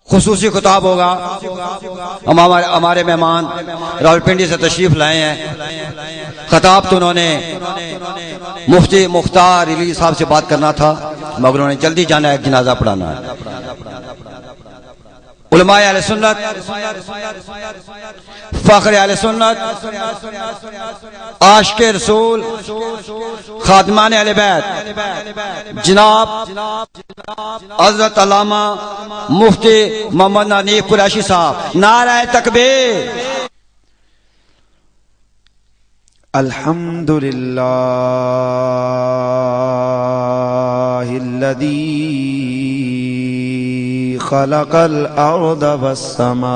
خصوصی خطاب ہوگا. ہمارے مہمان راولپنڈی سے تشریف لائے ہیں. خطاب تو انہوں نے مفتی مختار علی صاحب سے بات کرنا تھا مگر انہوں نے جلدی جانا ہے، ایک جنازہ پڑھانا ہے. علماء اہل سنت، فخر اہل سنت، عاشق رسول، خادمان اہل بیت جناب حضرت علامہ مفتی محمد حنیف قریشی صاحب، نعرہ تکبیر. الحمدللہ الذی خلق الارض والسماء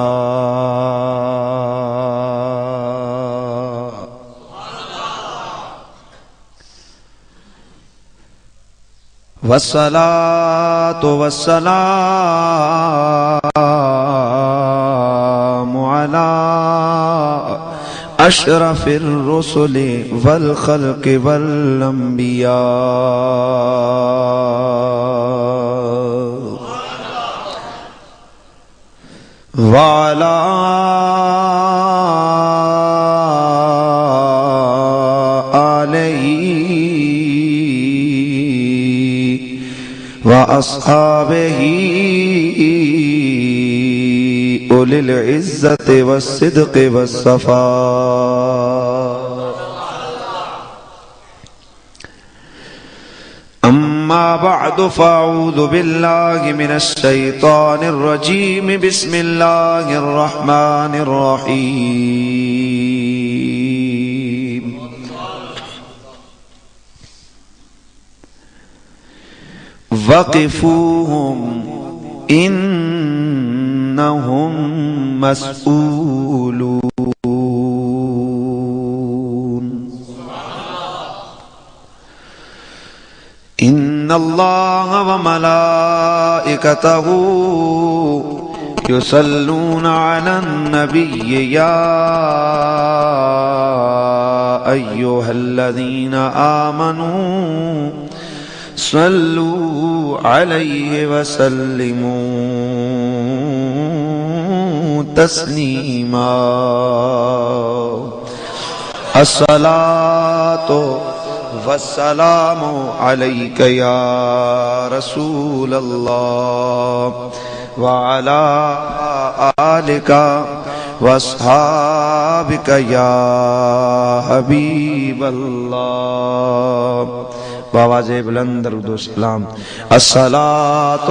والصلاة والسلام على اشرف الرسل والخلق والانبیاء وعلى آلہ وأصحابہ أولي العزة والصدق والصفاء. أما بعد فأعوذ بالله من الشيطان الرجيم. بسم الله الرحمن الرحيم. وقفوهم إنهم مسؤولون. إن الله وملائكته يصلون على النبي يا أيها الذين آمنوا صلوا عليه وسلموا تسلیما. الصلاة والسلام علیک یا رسول اللہ وعلى آلک واصحابک یا حبیب اللہ. بآواز بلند درود و سلام. الصلاۃ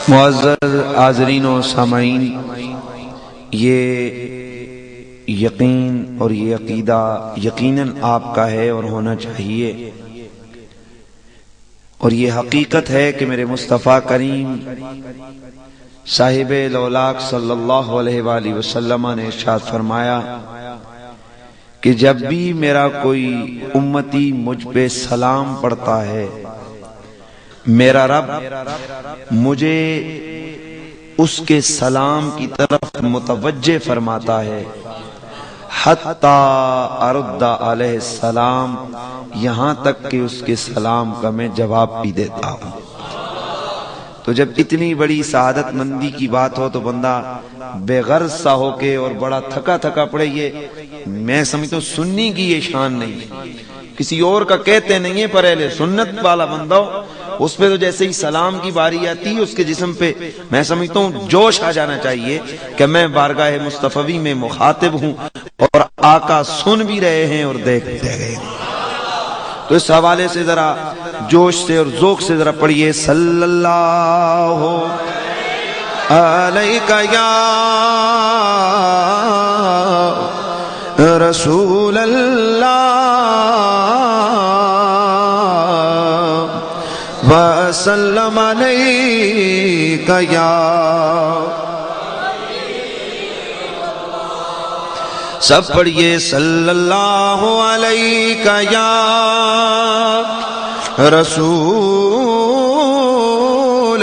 معزز حاضرین و سامعین، یہ یقین اور یہ عقیدہ یقیناً آپ کا ہے اور ہونا چاہیے، اور یہ حقیقت ہے کہ میرے مصطفیٰ کریم صاحب لولاک صلی اللہ علیہ وآلہ وسلم نے ارشاد فرمایا کہ جب بھی میرا کوئی امتی مجھ پہ سلام پڑھتا ہے، میرا رب مجھے اس کے سلام کی طرف متوجہ فرماتا ہے حتی ارد علیہ السلام، یہاں تک کہ اس کے سلام کا میں جواب بھی دیتا ہوں. تو جب اتنی بڑی سعادت مندی کی بات ہو تو بندہ بے غرض سا ہو کے اور بڑا تھکا تھکا پڑے، یہ میں سمجھتا ہوں سنی کی یہ شان نہیں، کسی اور کا کہتے نہیں ہے، پر اہل سنت والا بندہ اس پہ تو جیسے ہی سلام کی باری آتی ہے اس کے جسم پہ میں سمجھتا ہوں جوش آ جانا چاہیے کہ میں بارگاہ مصطفی میں مخاطب ہوں اور آقا سن بھی رہے ہیں اور دیکھ بھی رہے ہیں. تو اس حوالے سے ذرا جوش سے اور ذوق سے ذرا پڑھیے صلی اللہ علیہ یا رسول اللہ وسلم علیک یا. سب پڑھیے صلی اللہ علیہ یا رسول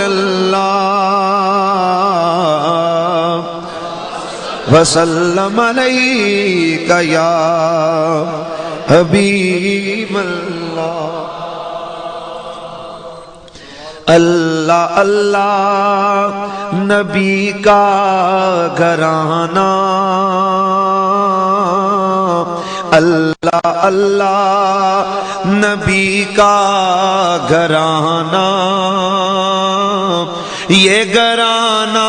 اللہ وسلم علیک یا حبیب اللہ۔ اللہ اللہ نبی کا گھرانہ، اللہ اللہ نبی کا گھرانہ، یہ گھرانہ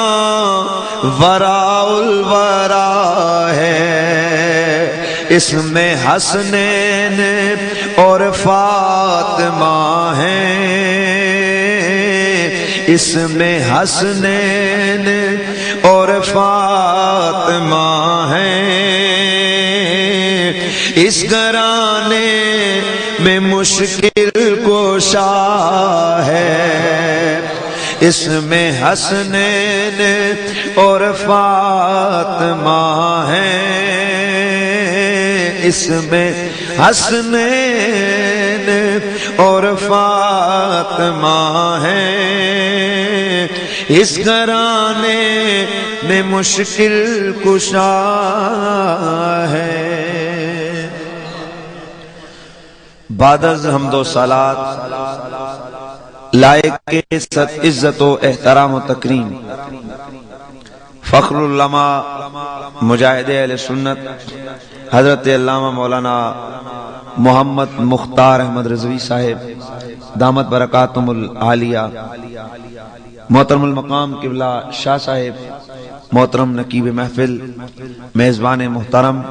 وراء الورا ہے، اس میں حسنین اور فاطمہ ہیں، اس میں حسنین اور فاطمہ ہیں، اس گھرانے میں مشکل کشا ہے، اس میں حسنین اور فاطمہ ہیں، اس میں حسنین اور فاطمہ ہیں، اس گھرانے میں مشکل کشا ہے۔ بعد از حمد و صلات لائق کے عزت و احترام و تکریم فخر العلماء مجاہد اہل سنت حضرت علامہ مولانا محمد مختار احمد رضوی صاحب دامت برکاتہم العالیہ، محترم المقام قبلہ شاہ صاحب، محترم نقیب محفل، میزبان محترم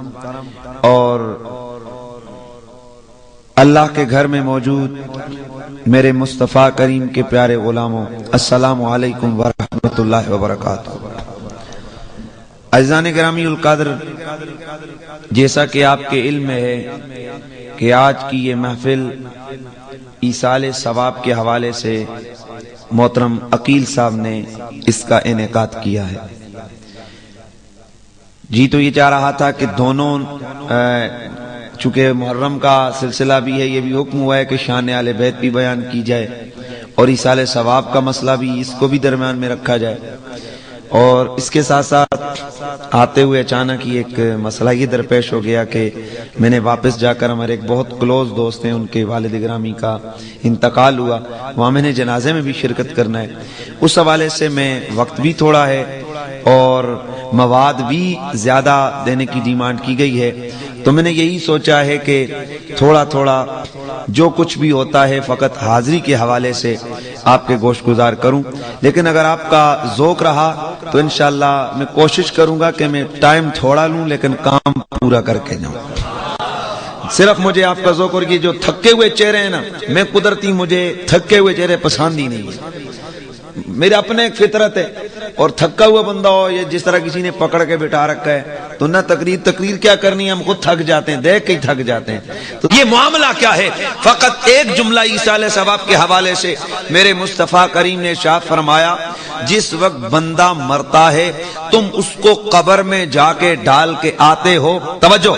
اور اللہ کے گھر میں موجود میرے مصطفیٰ کریم کے پیارے غلاموں، السلام علیکم ورحمۃ اللہ وبرکاتہ۔ عزیزان گرامی القدر، جیسا کہ آپ کے علم میں ہے کہ آج کی یہ محفل ایصال ثواب کے حوالے سے محترم عقیل صاحب نے اس کا انعقاد کیا ہے۔ جی تو یہ چاہ رہا تھا کہ دونوں چونکہ محرم کا سلسلہ بھی ہے، یہ بھی حکم ہوا ہے کہ شان اہل بیت بھی بیان کی جائے اور ایصال ثواب کا مسئلہ بھی، اس کو بھی درمیان میں رکھا جائے، اور اس کے ساتھ ساتھ آتے ہوئے اچانک ہی ایک مسئلہ یہ درپیش ہو گیا کہ میں نے واپس جا کر ہمارے ایک بہت کلوز دوست ہیں، ان کے والد گرامی کا انتقال ہوا، وہاں میں نے جنازے میں بھی شرکت کرنا ہے، اس حوالے سے میں وقت بھی تھوڑا ہے اور مواد بھی زیادہ دینے کی ڈیمانڈ کی گئی ہے، تو میں نے یہی سوچا ہے کہ تھوڑا تھوڑا جو کچھ بھی ہوتا ہے فقط حاضری کے حوالے سے آپ کے گوش گزار کروں، لیکن اگر آپ کا ذوق رہا تو انشاءاللہ میں کوشش کروں گا کہ میں ٹائم تھوڑا لوں لیکن کام پورا کر کے جاؤں۔ صرف مجھے آپ کا ذوق اور یہ جو تھکے ہوئے چہرے ہیں نا، میں قدرتی مجھے تھکے ہوئے چہرے پسند ہی نہیں ہے، میرے اپنے ایک فطرت ہے، اور تھکا ہوا بندہ ہو یہ جس طرح کسی نے پکڑ کے بٹھا رکھا ہے تو نہ تقریر کیا کرنی ہے، ہم خود تھک جاتے ہیں، دیکھ کے ہی تھک جاتے ہیں۔ تو یہ معاملہ کیا ہے؟ فقط ایک جملہ ایصال ثواب کے حوالے سے میرے مصطفیٰ کریم نے ارشاد فرمایا، جس وقت بندہ مرتا ہے تم اس کو قبر میں جا کے ڈال کے آتے ہو، توجہ،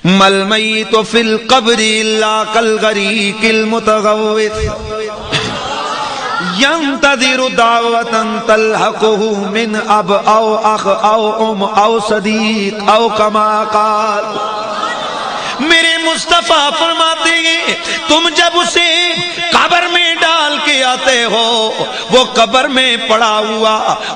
مل میت فی القبر الا کالغریق المتغوث ينتظر دعوة تلحقه من اب او اخ او ام او صدیق او کما قال۔ میرے مصطفیٰ فرماتے ہیں تم جب اسے قبر میں ڈال کے آتے ہو، وہ قبر میں پڑا ہوا،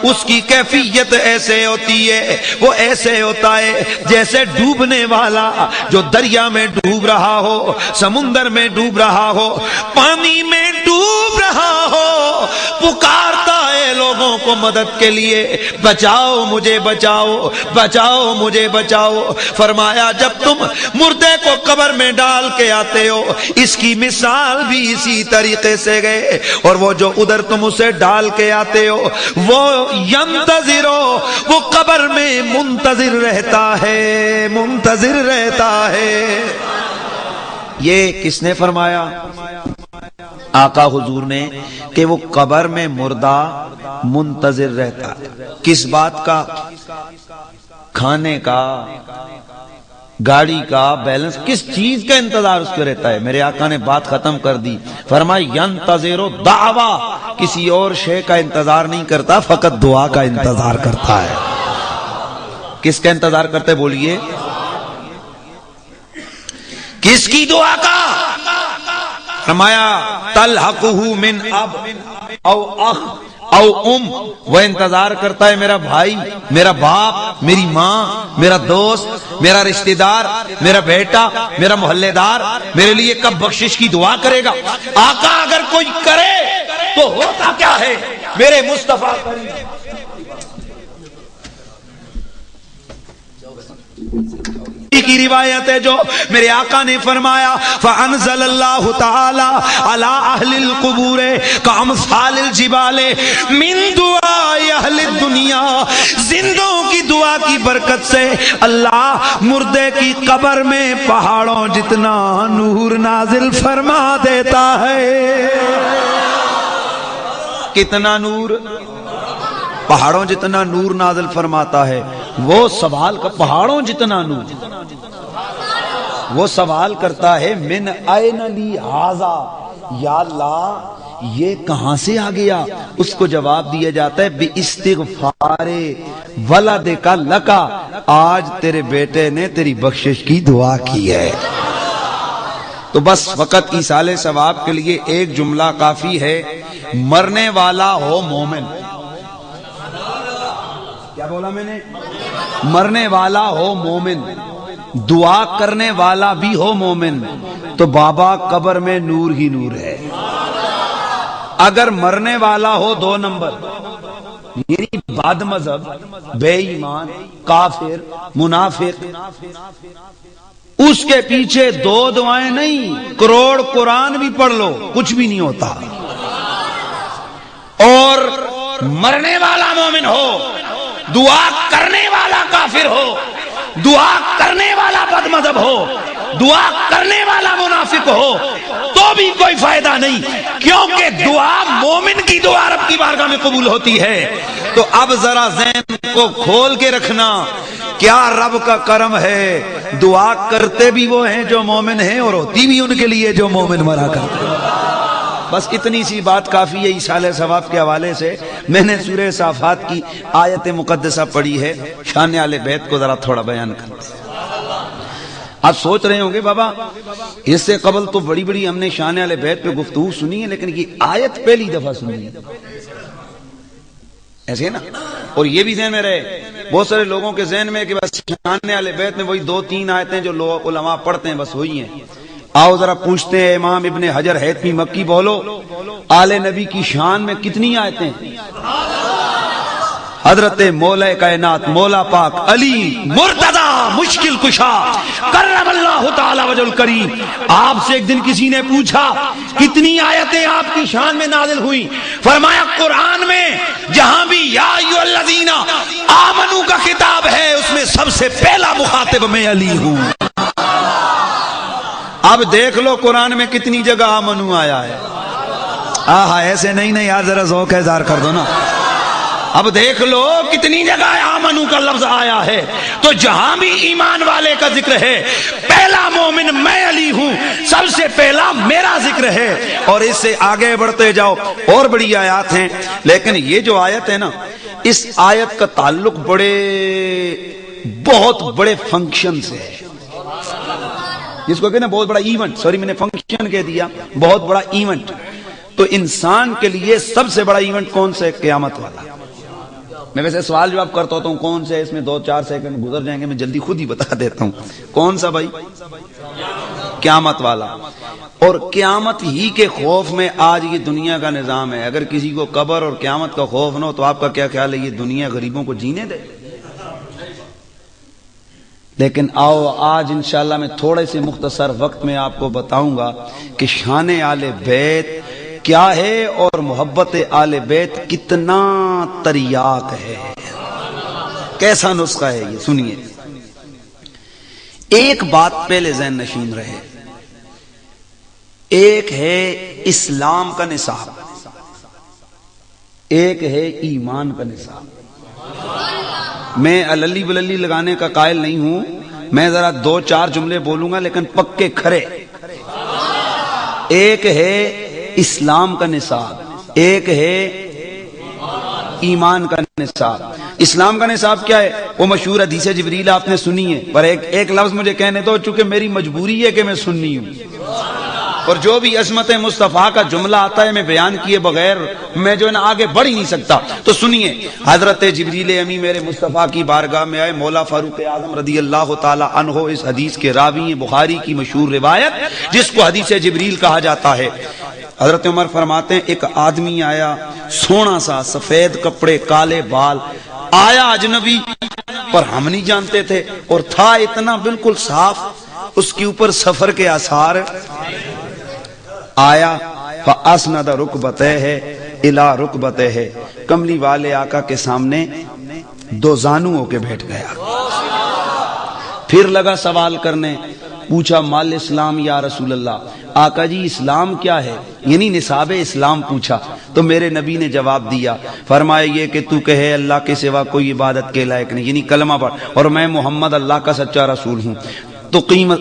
اس کی کیفیت ایسے ہوتی ہے، وہ ایسے ہوتا ہے جیسے ڈوبنے والا جو دریا میں ڈوب رہا ہو، سمندر میں ڈوب رہا ہو، پانی میں ڈوب رہا ہو، پکارتا ہے لوگوں کو مدد کے لیے، بچاؤ مجھے، بچاؤ بچاؤ مجھے، بچاؤ۔ فرمایا جب تم مردے کو قبر میں ڈال کے آتے ہو، اس کی مثال بھی اسی طریقے سے گئے، اور وہ جو ادھر تم اسے ڈال کے آتے ہو وہ ینتظرو، وہ قبر میں منتظر رہتا ہے، منتظر رہتا ہے۔ یہ کس نے فرمایا؟ آقا حضور نے، کہ وہ قبر میں مردہ منتظر رہتا ہے، کس بات کا؟ کھانے کا، گاڑی کا بیلنس، کس چیز کا انتظار اس کو رہتا ہے؟ میرے آقا نے بات ختم کر دی، فرمایا ینتظر دعوا، کسی اور شے کا انتظار نہیں کرتا، فقط دعا کا انتظار کرتا ہے۔ کس کا انتظار کرتا ہے بولیے؟ کس کی دعا کا؟ فرمایا تلحقہ من اب او اخ او ام، وہ انتظار کرتا ہے میرا بھائی، میرا باپ، میری ماں، میرا دوست، میرا رشتہ دار، میرا بیٹا، میرا محلے دار میرے لیے کب بخشش کی دعا کرے گا۔ آقا اگر کوئی کرے تو ہوتا کیا ہے؟ میرے مصطفیٰ کی روایت ہے جو میرے آقا نے فرمایا فَأَنزَلَ اللَّهُ تَعَالَى عَلَىٰ أَهْلِ الْقُبُورِ كَأَمْثَالِ الْجِبَالِ مِن دُعَاءِ أَهْلِ الدُّنْيَا، زندوں کی دعا کی برکت سے اللہ مردے کی قبر میں پہاڑوں جتنا نور نازل فرما دیتا ہے۔ کتنا نور؟ پہاڑوں جتنا نور نازل فرماتا ہے۔ وہ سوال کا پہاڑوں جتنا نور، وہ سوال کرتا ہے من این لی ھذا، یا اللہ یہ کہاں سے آ گیا؟ اس کو جواب دیا جاتا ہے باستغفار ولدک لکا، آج تیرے بیٹے نے تیری بخشش کی دعا کی ہے۔ تو بس فقط ایصال ثواب کے لیے ایک جملہ کافی ہے، مرنے والا ہو مومن۔ کیا بولا میں نے؟ مرنے والا ہو مومن، دعا کرنے والا بھی ہو مومن، تو بابا قبر میں نور ہی نور ہے۔ اگر مرنے والا ہو 2 نمبر، یعنی بد مذہب، بے ایمان، کافر، منافق، اس کے پیچھے 2 دعائیں نہیں، کروڑ قرآن بھی پڑھ لو کچھ بھی نہیں ہوتا۔ اور مرنے والا مومن ہو، دعا کرنے والا کافر ہو، دعا کرنے والا بد مذہب ہو، دعا کرنے والا منافق ہو، تو بھی کوئی فائدہ نہیں، کیونکہ دعا مومن کی دعا رب کی بارگاہ میں قبول ہوتی ہے۔ تو اب ذرا ذہن کو کھول کے رکھنا، کیا رب کا کرم ہے، دعا کرتے بھی وہ ہیں جو مومن ہیں، اور ہوتی بھی ان کے لیے جو مومن مرا کرتے ہیں۔ بس اتنی سی بات کافی ہے ایصال ثواب کے حوالے سے۔ میں نے سورہ صافات کی آیت مقدسہ پڑھی ہے، شان اہل بیت کو ذرا تھوڑا بیان کرتے ہیں۔ آپ سوچ رہے ہوں گے بابا اس سے قبل تو بڑی بڑی ہم نے شان اہل بیت پہ گفتگو سنی ہے، لیکن یہ آیت پہلی دفعہ سنی ہے، ایسے ہے نا؟ اور یہ بھی ذہن میں رہے، بہت سارے لوگوں کے ذہن میں کہ بس شان اہل بیت میں وہی 2-3 آیتیں جو لوگ علماء پڑھتے ہیں بس وہی ہیں۔ آؤ ذرا پوچھتے ہیں امام ابن حجر ہیتمی مکی بولو، آل نبی کی شان میں کتنی آیتیں؟ حضرت مولا کائنات مولا پاک علی مرتضی مشکل کشا کرم اللہ تعالی وجہ الکریم، آپ سے ایک دن کسی نے پوچھا کتنی آیتیں آپ کی شان میں نازل ہوئی؟ فرمایا قرآن میں جہاں بھی یا ایھا الذین آمنو کا خطاب ہے اس میں سب سے پہلا مخاطب میں علی ہوں۔ اب دیکھ لو قرآن میں کتنی جگہ آمنو آیا ہے۔ آہا ایسے نہیں یار، ذرا ذوق اظہار کر دو نا۔ اب دیکھ لو کتنی جگہ آمنو کا لفظ آیا ہے، تو جہاں بھی ایمان والے کا ذکر ہے پہلا مومن میں علی ہوں، سب سے پہلا میرا ذکر ہے۔ اور اس سے آگے بڑھتے جاؤ اور بڑی آیات ہیں، لیکن یہ جو آیت ہے نا، اس آیت کا تعلق بہت بڑے فنکشن سے ہے، جس کو کہنا بہت بڑا ایونٹ، سوری میں نے فنکشن کہہ دیا، بہت بڑا ایونٹ۔ تو انسان کے لیے سب سے بڑا ایونٹ کون سا ہے؟ قیامت والا۔ میں ویسے سوال جواب کرتا ہوتا ہوں کون سے، اس میں 2-4 سیکنڈ گزر جائیں گے، میں جلدی خود ہی بتا دیتا ہوں کون سا بھائی؟ قیامت والا۔ اور قیامت ہی کے خوف میں آج یہ دنیا کا نظام ہے۔ اگر کسی کو قبر اور قیامت کا خوف نہ ہو تو آپ کا کیا خیال ہے یہ دنیا غریبوں کو جینے دے؟ لیکن آؤ آج انشاءاللہ میں تھوڑے سے مختصر وقت میں آپ کو بتاؤں گا کہ شان آل بیت کیا ہے اور محبت آل بیت کتنا تریاق ہے، کیسا نسخہ ہے یہ سنیے۔ ایک بات پہلے ذہن نشین رہے، ایک ہے اسلام کا نصاب، ایک ہے ایمان کا نصاب۔ میں اللی بللی لگانے کا قائل نہیں ہوں، میں ذرا 2-4 جملے بولوں گا لیکن پکے کھرے. ایک ہے اسلام کا نصاب, ایک ہے ایمان کا نصاب. اسلام کا نصاب کیا ہے؟ وہ مشہور حدیث جبریل آپ نے سنی ہے, پر ایک لفظ مجھے کہنے دو, چونکہ میری مجبوری ہے کہ میں سننی ہوں, اور جو بھی عظمت مصطفیٰ کا جملہ آتا ہے میں بیان کیے بغیر میں جو ہے نا آگے بڑھ ہی نہیں سکتا. تو سنیے, حضرت جبریل امی میرے مصطفیٰ کی بارگاہ میں آئے. مولا فاروق اعظم رضی اللہ تعالی عنہ اس حدیث کے راوی ہیں, بخاری کی مشہور روایت جس کو حدیث جبریل کہا جاتا ہے. حضرت عمر فرماتے ہیں ایک آدمی آیا, سونا سا, سفید کپڑے, کالے بال, آیا اجنبی, پر ہم نہیں جانتے تھے, اور تھا اتنا بالکل صاف, اس کے اوپر سفر کے آثار. آیا فاسند رکبتہ الی رکبتہ, کملی والے آقا کے سامنے 2 زانو ہو کے بیٹھ گیا. پھر لگا سوال کرنے, پوچھا مال اسلام یا رسول اللہ, آقا جی اسلام کیا ہے, یعنی نصاب اسلام پوچھا. تو میرے نبی نے جواب دیا, فرمایا یہ کہ تو کہے اللہ کے سوا کوئی عبادت کے لائق نہیں, یعنی کلمہ پڑھ, اور میں محمد اللہ کا سچا رسول ہوں. تقیم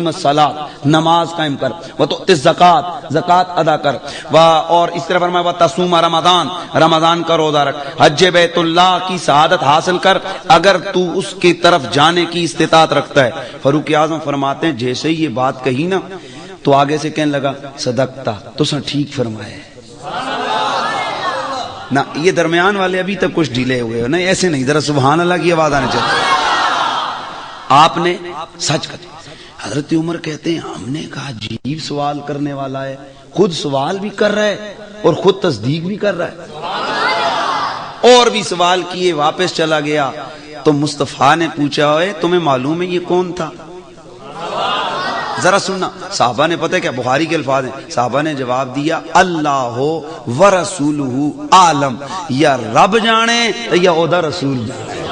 الصلاۃ, نماز قائم کر, وتؤتی الزکات, زکات ادا کر, اور اس طرح فرمایا وتصوم رمضان, رمضان کا روزہ رکھ, حج بیت اللہ کی سعادت حاصل کر اگر تو اس کی طرف جانے کی استطاعت رکھتا ہے. فاروق اعظم فرماتے ہیں جیسے ہی یہ بات کہی نا تو آگے سے کہنے لگا صدقتا, تو سن ٹھیک فرمائے نا. یہ درمیان والے ابھی تک کچھ ڈھیلے ہوئے ہو, نہیں ایسے نہیں, ذرا سبحان اللہ کی آواز آنے چاہیے. آپ نے سچ کہا. حضرت عمر کہتے ہیں ہم نے کہا عجیب سوال کرنے والا ہے, خود سوال بھی کر رہا ہے اور خود تصدیق بھی کر رہا ہے. اور بھی سوال کیے, واپس چلا گیا. تو مصطفیٰ نے پوچھا ہے تمہیں معلوم ہے یہ کون تھا؟ ذرا سننا. صحابہ نے پتہ کیا, بخاری کے الفاظ ہیں, صحابہ نے جواب دیا اللہ ورسولہ عالم, یا رب جانے یا اودا رسول جانے.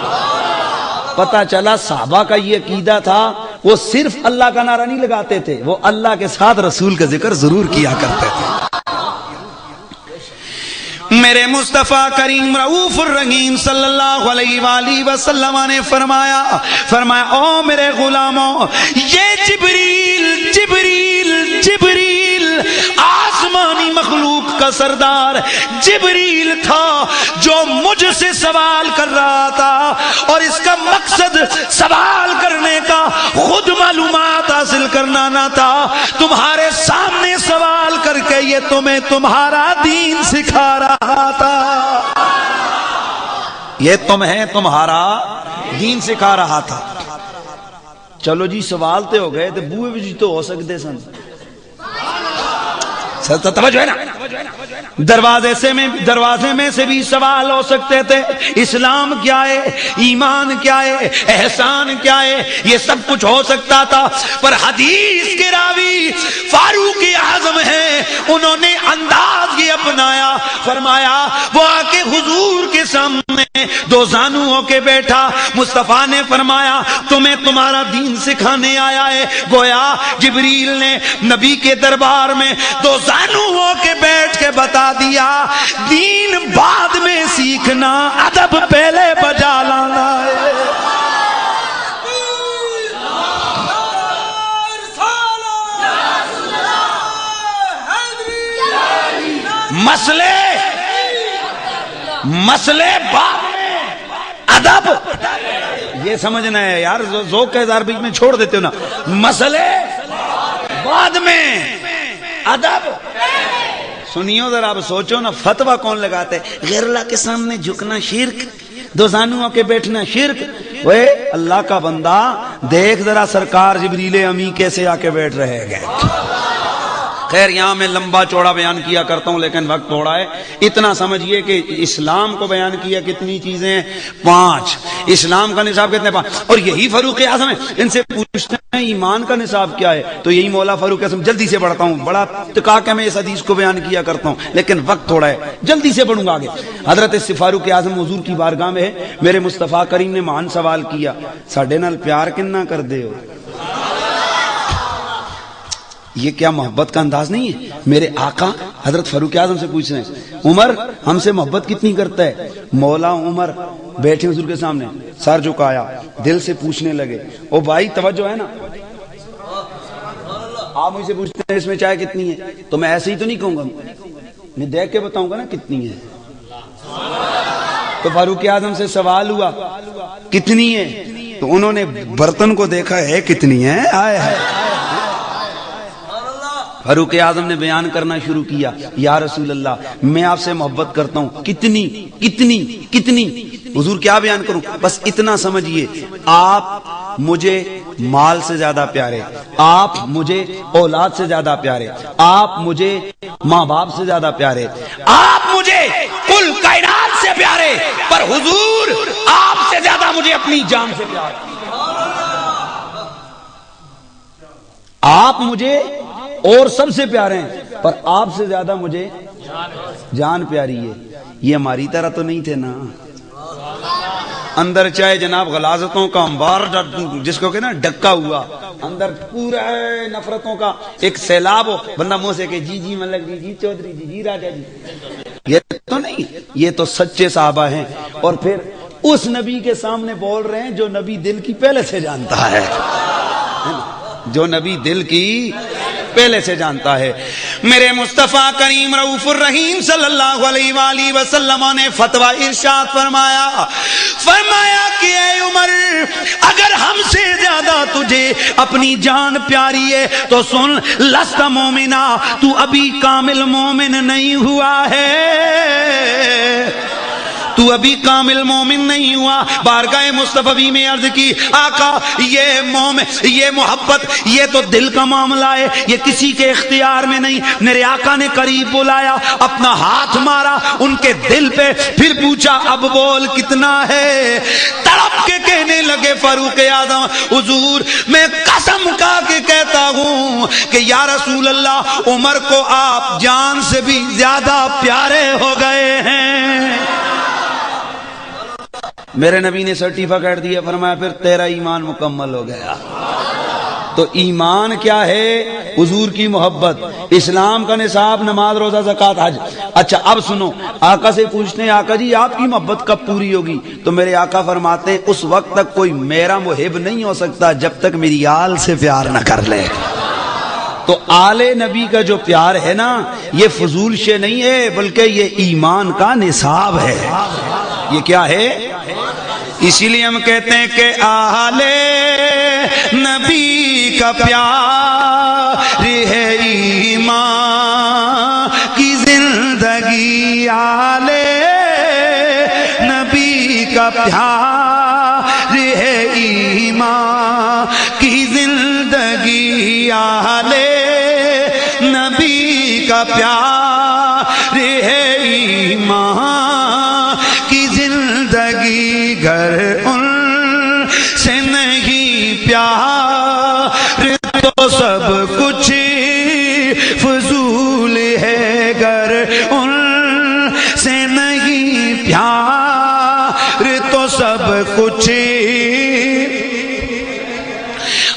پتہ چلا صحابہ کا یہ عقیدہ تھا, وہ صرف اللہ کا نعرہ نہیں لگاتے تھے, وہ اللہ کے ساتھ رسول کا ذکر ضرور کیا کرتے تھے. میرے مصطفیٰ کریم رؤوف الرحیم صلی اللہ علیہ وآلہ وسلم نے فرمایا او میرے غلاموں, یہ جبریل آسمانی مخلوق کا سردار جبریل تھا جو مجھ سے سوال کر رہا تھا, اور اس کا مقصد سوال کرنے کا خود معلومات حاصل کرنا نہ تھا, تمہارے سامنے سوال کر کے یہ تمہیں تمہارا دین سکھا رہا تھا, یہ تمہیں تمہارا دین سکھا رہا تھا. چلو جی سوال تے ہو گئے, تے بوئے بھی تو ہو سکتے سن, توجہ ہے نا, دروازے میں سے بھی سوال ہو سکتے تھے, اسلام کیا ہے, ایمان کیا ہے, احسان کیا ہے, یہ سب کچھ ہو سکتا تھا. پر حدیث کے راوی فاروق اعظم ہیں, انہوں نے انداز یہ اپنایا, فرمایا وہ آ کے حضور کے سامنے 2 زانو ہو کے بیٹھا. مصطفیٰ نے فرمایا تمہیں تمہارا دین سکھانے آیا ہے. گویا جبریل نے نبی کے دربار میں 2 زانو ہو کے بیٹھ کے بتا دیا, دین بعد میں سیکھنا, ادب پہلے بجا لانا ہے. مسئلے بعد میں, ادب یہ سمجھنا ہے یار, ذوق کے ہزار بیچ میں چھوڑ دیتے ہو نا. مسئلے بعد میں, ادب. سنیو ذرا, آپ سوچو نا, فتویٰ کون لگاتے, غیر اللہ کے سامنے جھکنا شرک, 2 زانوؤں کے بیٹھنا شرک. وہ اللہ کا بندہ دیکھ ذرا سرکار جبریل امی کیسے آ کے بیٹھ رہے گئے. خیر یہاں میں لمبا چوڑا بیان کیا کرتا ہوں لیکن وقت تھوڑا ہے. اتنا سمجھئے کہ اسلام کو بیان کیا کتنی چیزیں ہیں, 5. اسلام کا نصاب کتنے 5, اور یہی فاروق اعظم ہے. ان سے پوچھتے ہیں ایمان کا نصاب کیا ہے, تو یہی مولا فاروق اعظم. جلدی سے بڑھتا ہوں, بڑا اتقا کہ میں اس حدیث کو بیان کیا کرتا ہوں لیکن وقت تھوڑا ہے, جلدی سے بڑھوں گا آگے. حضرت فاروق اعظم حضور کی بارگاہ میں ہے. میرے مصطفیٰ کریم نے مہان سوال کیا, ساڈے نال پیار کنا کر دے ہو. یہ کیا محبت کا انداز نہیں ہے؟ میرے آقا حضرت فاروق اعظم سے پوچھ رہے ہیں عمر ہم سے محبت کتنی کرتا ہے؟ مولا عمر بیٹھے حضور کے سامنے، سر جھکایا، دل سے پوچھنے لگے، او بھائی توجہ ہے نا، آپ مجھ سے پوچھتے ہیں اس میں چائے کتنی ہے، تو میں ایسے ہی تو نہیں کہوں گا، میں دیکھ کے بتاؤں گا نا کتنی ہے۔ تو فاروق اعظم سے سوال ہوا کتنی ہے، تو انہوں نے برتن کو دیکھا ہے کتنی ہے، آئے ہے۔ فاروق اعظم نے بیان کرنا شروع کیا، یا رسول اللہ میں آپ سے محبت کرتا ہوں، کتنی کتنی کتنی؟ حضور کیا بیان کروں، بس اتنا سمجھیے، آپ مجھے مال سے زیادہ پیارے، آپ مجھے اولاد سے زیادہ پیارے، آپ مجھے ماں باپ سے زیادہ پیارے، آپ مجھے کل کائنات سے پیارے، پر حضور آپ سے زیادہ مجھے اپنی جان سے پیارے، آپ مجھے اور سب سے پیارے ہیں، پر آپ سے زیادہ مجھے جان پیاری ہے۔ یہ ہماری طرح تو نہیں تھے نا، اندر چاہے جناب غلاظتوں کا انبار جس کو کہ نا ڈکا ہوا، اندر پورا نفرتوں کا ایک سیلاب ہو، بندہ منہ سے کہ جی جی ملک جی، جی چودھری جی، جی راجا جی، یہ تو نہیں، یہ تو سچے صحابہ ہیں، اور پھر اس نبی کے سامنے بول رہے ہیں جو نبی دل کی پہلے سے جانتا ہے، جو نبی دل کی پہلے سے جانتا ہے۔ میرے مصطفیٰ کریم رؤوف الرحیم صلی اللہ علیہ وآلہ وسلم نے فتویٰ ارشاد فرمایا کہ اے عمر، اگر ہم سے زیادہ تجھے اپنی جان پیاری ہے تو سن، لست مومنا، تو ابھی کامل مومن نہیں ہوا ہے، تو ابھی کامل مومن نہیں ہوا۔ بارگاہ مصطفی میں عرض کی، آقا یہ محبت یہ تو دل کا معاملہ ہے، یہ کسی کے اختیار میں نہیں۔ میرے آقا نے قریب بلایا، اپنا ہاتھ مارا ان کے دل پہ، پھر پوچھا اب بول کتنا ہے؟ تڑپ کے کہنے لگے فاروق اعظم، حضور میں قسم کھا کے کہتا ہوں کہ یا رسول اللہ، عمر کو آپ جان سے بھی زیادہ پیارے ہو گئے ہیں۔ میرے نبی نے سرٹیفکیٹ دیا، فرمایا پھر تیرا ایمان مکمل ہو گیا۔ تو ایمان کیا ہے؟ حضور کی محبت، اسلام کا نصاب نماز روزہ زکوٰۃ حج۔ اچھا اب سنو، آقا سے پوچھتے ہیں آقا جی آپ کی محبت کب پوری ہوگی؟ تو میرے آقا فرماتے ہیں اس وقت تک کوئی میرا محب نہیں ہو سکتا جب تک میری آل سے پیار نہ کر لے۔ تو آل نبی کا جو پیار ہے نا، یہ فضول شے نہیں ہے، بلکہ یہ ایمان کا نصاب ہے۔ یہ کیا ہے؟ اسی لیے ہم کہتے ہیں کہ آل نبی کا پیار ہے ایمان کی زندگی، آل نبی کا پیار ہے ایمان کی زندگی، آل نبی کا پیار ہے ایمان کی زندگی، گر ان سے نہیں پیار تو سب کچھ فضول ہے، گر ان سے نہیں پیار تو سب کچھ۔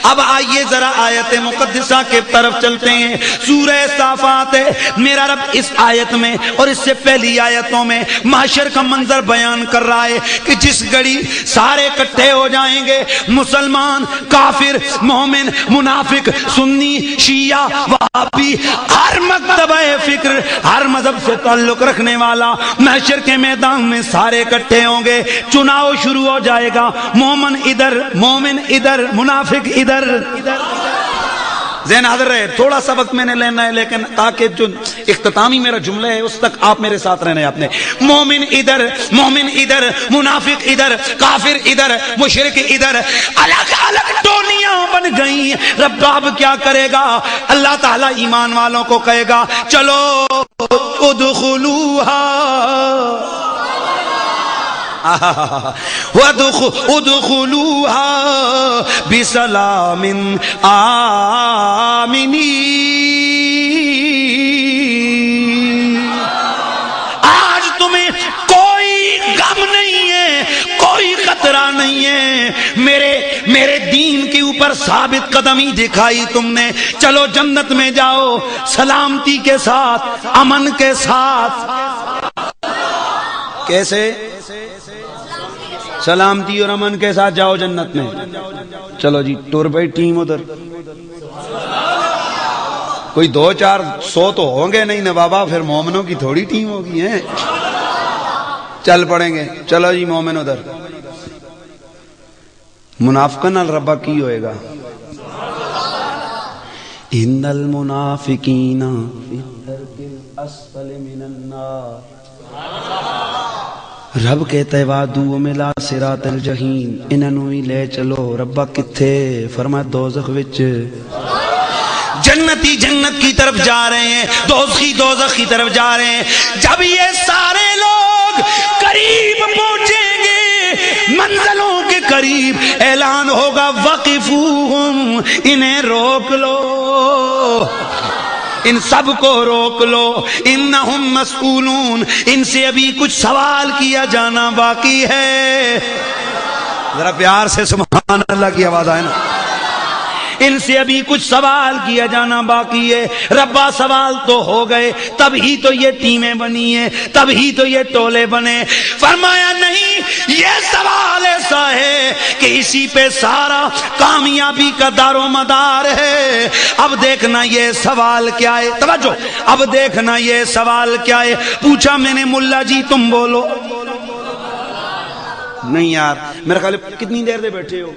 اب آئیے ذرا آیت مقدسہ کے طرف چلتے ہیں، سورہ صافات ہے۔ میرا رب اس آیت میں اور اس سے پہلی آیتوں میں محشر کا منظر بیان کر رہا ہے کہ جس گھڑی سارے اکٹھے ہو جائیں گے، مسلمان، کافر، مومن، منافق، سنی، شیعہ، وہابی، ہر مکتبہ فکر، ہر مذہب سے تعلق رکھنے والا محشر کے میدان میں سارے اکٹھے ہوں گے، چناؤ شروع ہو جائے گا، مومن ادھر، مومن ادھر، منافق ادھر۔ ذہن حاضر رہے، تھوڑا سا وقت میں نے لینا ہے، لیکن تاکہ جو اختتامی میرا جملہ ہے اس تک آپ میرے ساتھ رہنا ہے آپ نے۔ مومن ادھر، مومن ادھر، منافق ادھر، کافر ادھر، مشرک ادھر، الگ الگ ٹولیاں بن گئی۔ رب اب کیا کرے گا؟ اللہ تعالیٰ ایمان والوں کو کہے گا چلو ادخلوها ادخلوها بسلام آمنین۔ آج تمہیں کوئی غم نہیں ہے، کوئی خطرہ نہیں ہے، میرے دین کے اوپر ثابت قدمی دکھائی تم نے، چلو جنت میں جاؤ سلامتی کے ساتھ، امن کے ساتھ۔ کیسے؟ سلامتی اور امن کے ساتھ جاؤ جنت میں. چلو جی ٹور بھائی ٹیم ادھر کوئی 200-400 تو ہوں گے نہیں نا بابا, پھر مومنوں کی تھوڑی ٹیم ہوگی ہیں. چل پڑیں گے. چلو جی مومن ادھر. منافقن الربا کی ہوئے گا ان المنافقین فی الدرک الاسفل من النار. رب کہتا ہے وعدو ملا صراط الجحیم, انہوں ہی لے چلو. ربا کتھے؟ فرمایا دوزخ وچ. جنتی جنت کی طرف جا رہے ہیں, دوزخی دوزخ کی طرف جا رہے ہیں. جب یہ سارے لوگ قریب پہنچیں گے منزلوں کے قریب, اعلان ہوگا وقفوہم, انہیں روک لو, ان سب کو روک لو. انہم مسئولون, ان سے ابھی کچھ سوال کیا جانا باقی ہے. ذرا پیار سے سبحان اللہ کی آواز آئے نا. ان سے ابھی کچھ سوال کیا جانا باقی ہے. ربا سوال تو ہو گئے, تب ہی تو یہ ٹیمیں بنی ہیں, تب ہی تو یہ ٹولے بنے. فرمایا نہیں, یہ سوال ایسا ہے کہ اسی پہ سارا کامیابی کا دار و مدار ہے. اب دیکھنا یہ سوال کیا ہے, توجہ, اب دیکھنا یہ سوال کیا ہے. پوچھا میں نے ملا جی تم بولو. نہیں یار میرا خیال ہے کتنی دیر سے بیٹھے ہو.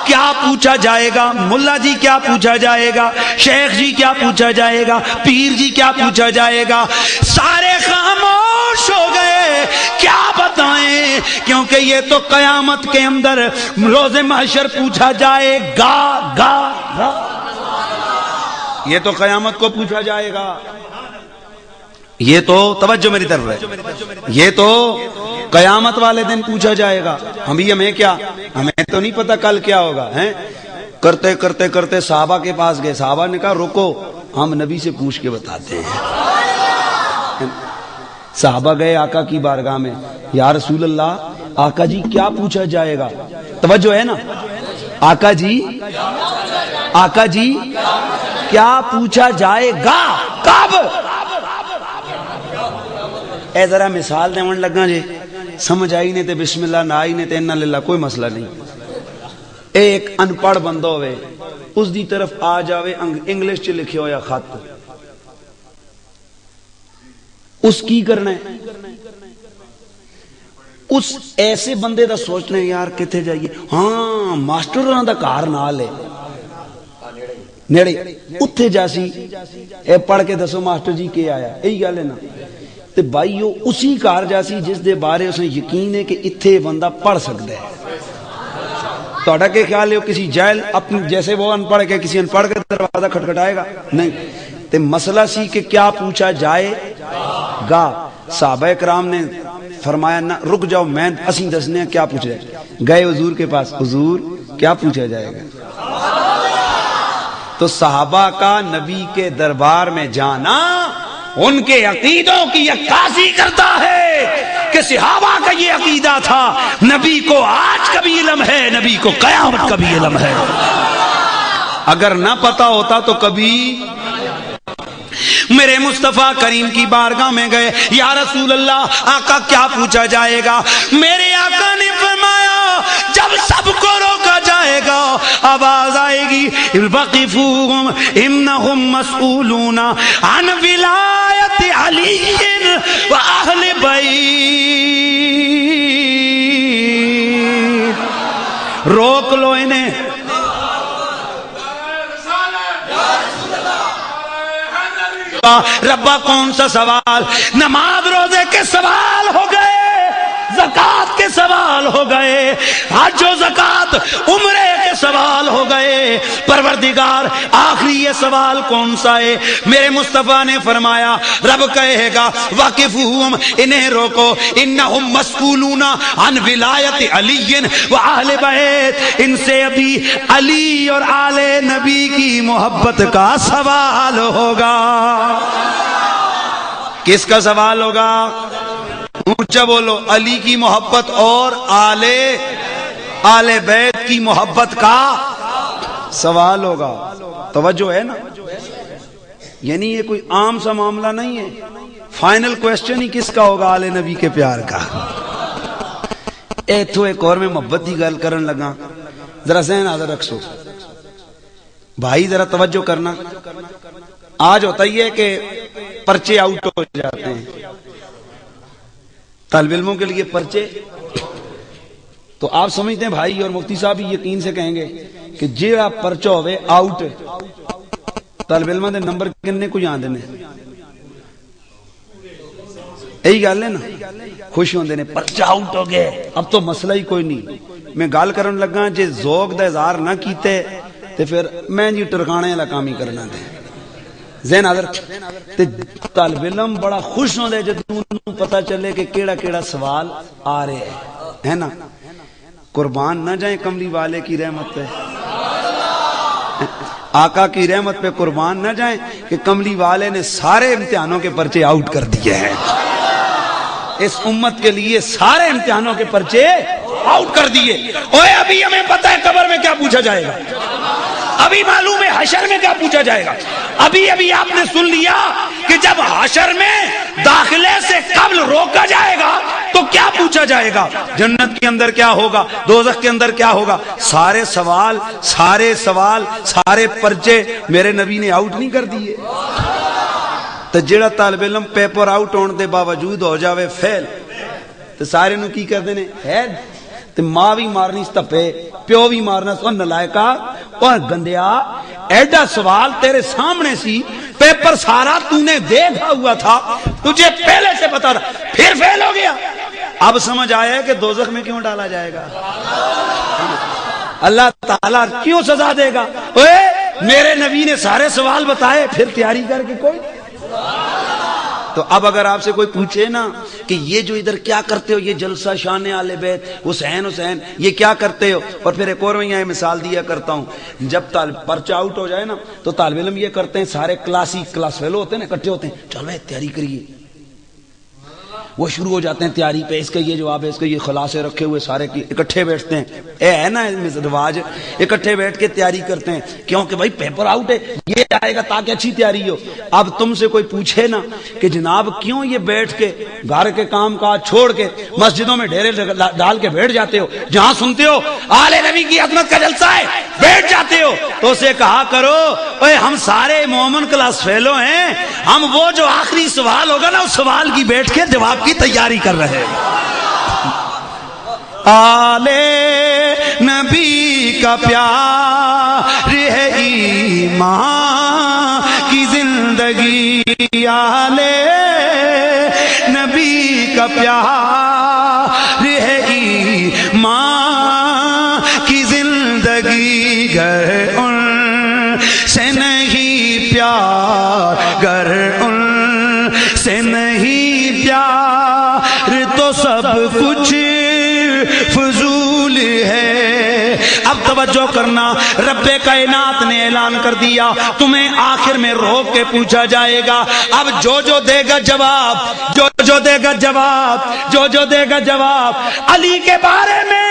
کیا پوچھا جائے گا؟ ملا جی کیا پوچھا جائے گا؟ شیخ جی کیا پوچھا جائے گا؟ پیر جی کیا پوچھا جائے گا؟ سارے خاموش ہو گئے. کیا بتائیں, کیونکہ یہ تو قیامت کے اندر روز محشر پوچھا جائے گا. یہ تو قیامت کو پوچھا جائے گا. یہ تو توجہ میری طرف ہے, یہ تو قیامت والے دن پوچھا جائے گا. ہمیں کیا, ہمیں تو نہیں پتا کل کیا ہوگا. کرتے کرتے کرتے صحابہ کے پاس گئے. صحابہ نے کہا رکو, ہم نبی سے پوچھ کے بتاتے ہیں. صحابہ گئے آقا کی بارگاہ میں, یا رسول اللہ, آقا جی کیا پوچھا جائے گا؟ توجہ ہے نا, آقا جی, آقا جی کیا پوچھا جائے گا؟ کب؟ اے ذرا مثال دے لگا جی, سمجھ آئی نہیں تے بسم اللہ نہ آئی نہیں تے انہا للہ, کوئی مسئلہ نہیں. ایک ان پڑھ بندہ ہوئے, اس دی طرف آ جاوے انگلش چ لکھے ہویا خط, اس کی کرنا ہے؟ اس ایسے بندے دا سوچنا ہے یار کتے جائیے, ہاں ماسٹر انہاں دا کار نال ہے نیڑے, اتھے جاسی اے پڑھ کے دسو ماسٹر جی کے آیا, یہی گل ہے نا. تے بھائیو اسی کار جاسی جس دے بارے اسے یقین ہے کہ اتھے بندہ پڑھ سکتا ہے. توڑا کے خیال ہے کسی جائل اپنے جیسے وہ ان پڑھ کے کسی ان پڑھ کے دروازہ کھٹکھٹائے گا؟ نہیں. تے مسئلہ سی کہ کیا پوچھا جائے گا. صحابہ کرام نے فرمایا نہ رک جاؤ, میں اسی دسنے ہیں کیا پوچھا جائے. گئے حضور کے پاس, حضور کیا پوچھا جائے گا؟ تو صحابہ کا نبی کے دربار میں جانا ان کے عقیدوں کی عکاسی کرتا ہے کہ صحابہ کا یہ عقیدہ تھا. نبی کو آج کا بھی علم ہے, نبی کو قیامت کا بھی علم ہے. اگر نہ پتا ہوتا تو کبھی. میرے مصطفیٰ کریم کی بارگاہ میں گئے, یا رسول اللہ آقا کیا پوچھا جائے گا؟ میرے آقا نے فرمایا جب سب کو روکا جائے گا آواز آئے گی وقفوہم انہم مسئولون عن ولایت علی و اہل بیت. روک لو انہیں. ربا کون سا سوال؟ نماز روزے کے سوال ہو گئے, زکات کے سوال ہو گئے, حج و زکات عمرے کے سوال ہو گئے. پروردگار آخری یہ سوال کون سا ہے؟ میرے مصطفیٰ نے فرمایا رب کہے گا وقفوہم, انہیں روکو, انہم مسئولون عن ولایت علی و اہل بیت. ان سے ابھی علی اور آل نبی کی محبت کا سوال ہوگا. کس کا سوال ہوگا؟ اونچا بولو, علی کی محبت اور آل بیت کی محبت کا سوال ہوگا. توجہ ہے نا, یعنی یہ کوئی عام سا معاملہ نہیں ہے. فائنل کوشچن ہی کس کا ہوگا؟ آل نبی کے پیار کا۔ ایتھو ایک اور میں محبت کی گل کرن لگا، ذرا ذہن حاضر رکھو بھائی، ذرا توجہ کرنا۔ آج ہوتا ہی ہے کہ پرچے آؤٹ ہو جاتے ہیں، طالب علموں کے لیے پرچے، تو آپ سمجھتے ہیں بھائی اور مفتی صاحب بھی یقین سے کہیں گے کہ جیڑا پرچہ ہوئے آؤٹ، طالب علموں دے نمبر کنے کو جان دینے، یہی گل ہے نا، خوش ہوندے نے پرچہ آؤٹ ہو گئے، اب تو مسئلہ ہی کوئی نہیں۔ میں گل کرن لگا جے ذوق دا اظہار نہ کیتے تے پھر میں جی ٹرکانے والا کام ہی کرنا دے۔ ذہن حاضر تے طالب علم بڑا خوش ہوندے جے توں پتہ چلے کہ کیڑا کیڑا سوال آ رہے ہے نا۔ قربان نہ جائیں کملی والے کی رحمت پہ، آقا کی رحمت پہ قربان نہ جائیں کہ کملی والے نے سارے امتحانوں کے پرچے آؤٹ کر دیے ہیں، اس امت کے لیے سارے امتحانوں کے پرچے آؤٹ کر دیے۔ اوے ابھی ہمیں پتہ ہے قبر میں کیا پوچھا جائے گا، ابھی معلوم ہے حشر میں کیا پوچھا جائے گا، ابھی آپ نے سن لیا کہ جب حشر میں داخلے سے قبل روکا جائے گا تو کیا پوچھا جائے گا، جنت کے اندر کیا ہوگا، دوزخ کے اندر کیا ہوگا، سارے سوال سارے پرچے میرے نبی نے آؤٹ نہیں کر دیے۔ تو جیڑا طالب علم پیپر آؤٹ ہونے دے باوجود ہو جاوے فیل، تو سارے نو کی کر دینے ہے، تو ماں بھی مارنی ستپے، پیو بھی مارنا سو نلائکا اور گندیا، ایڈا سوال تیرے سامنے سی، پیپر سارا تو نے دیکھا ہوا تھا، تجھے پہلے سے پتا تھا، پھر فیل ہو گیا۔ اب سمجھ آیا ہے کہ دوزخ میں کیوں ڈالا جائے گا، اللہ تعالیٰ کیوں سزا دے گا۔ اوے میرے نبی نے سارے سوال بتائے، پھر تیاری کر کے کوئی۔ تو اب اگر آپ سے کوئی پوچھے نا کہ یہ جو ادھر کیا کرتے ہو، یہ جلسہ شان آل بیت حسین یہ کیا کرتے ہو، اور پھر ایک اور میں یہاں مثال دیا کرتا ہوں، جب پرچہ آؤٹ ہو جائے نا تو طالب علم یہ کرتے ہیں، سارے کلاس فیلو ہوتے ہیں نا، اکٹھے ہوتے ہیں، چلو تیاری کریے، وہ شروع ہو جاتے ہیں تیاری پہ، اس کا یہ جواب ہے، اس کا یہ خلاصے رکھے ہوئے سارے اکٹھے بیٹھتے ہیں، اے ہے نا رواج، اکٹھے بیٹھ کے تیاری کرتے ہیں، کیونکہ بھائی پیپر آؤٹ ہے، یہ آئے گا تاکہ اچھی تیاری ہو۔ اب تم سے کوئی پوچھے نا کہ جناب کیوں یہ بیٹھ کے گھر کے کام کاج چھوڑ کے مسجدوں میں ڈھیرے ڈال کے بیٹھ جاتے ہو، جہاں سنتے ہو آل نبی کی عظمت کا جلسہ ہے بیٹھ جاتے ہو، تو اسے کہا کرو اوے ہم سارے مومن کلاس فیلو ہیں، ہم وہ جو آخری سوال ہوگا نا اس سوال کی بیٹھ کے جواب کی تیاری کر رہے ہیں۔ آل نبی کا پیار ہے ایمان کی زندگی، آل نبی کا پیار ہے ایمان کی زندگی، گر ان سے نہیں پیار، گر ان سے نہیں پیار تو سب کچھ فضول ہے۔ اب توجہ کرنا، رب کائنات نے اعلان کر دیا تمہیں آخر میں روک کے پوچھا جائے گا، اب جو دے گا جواب، جو دے گا جواب علی کے بارے میں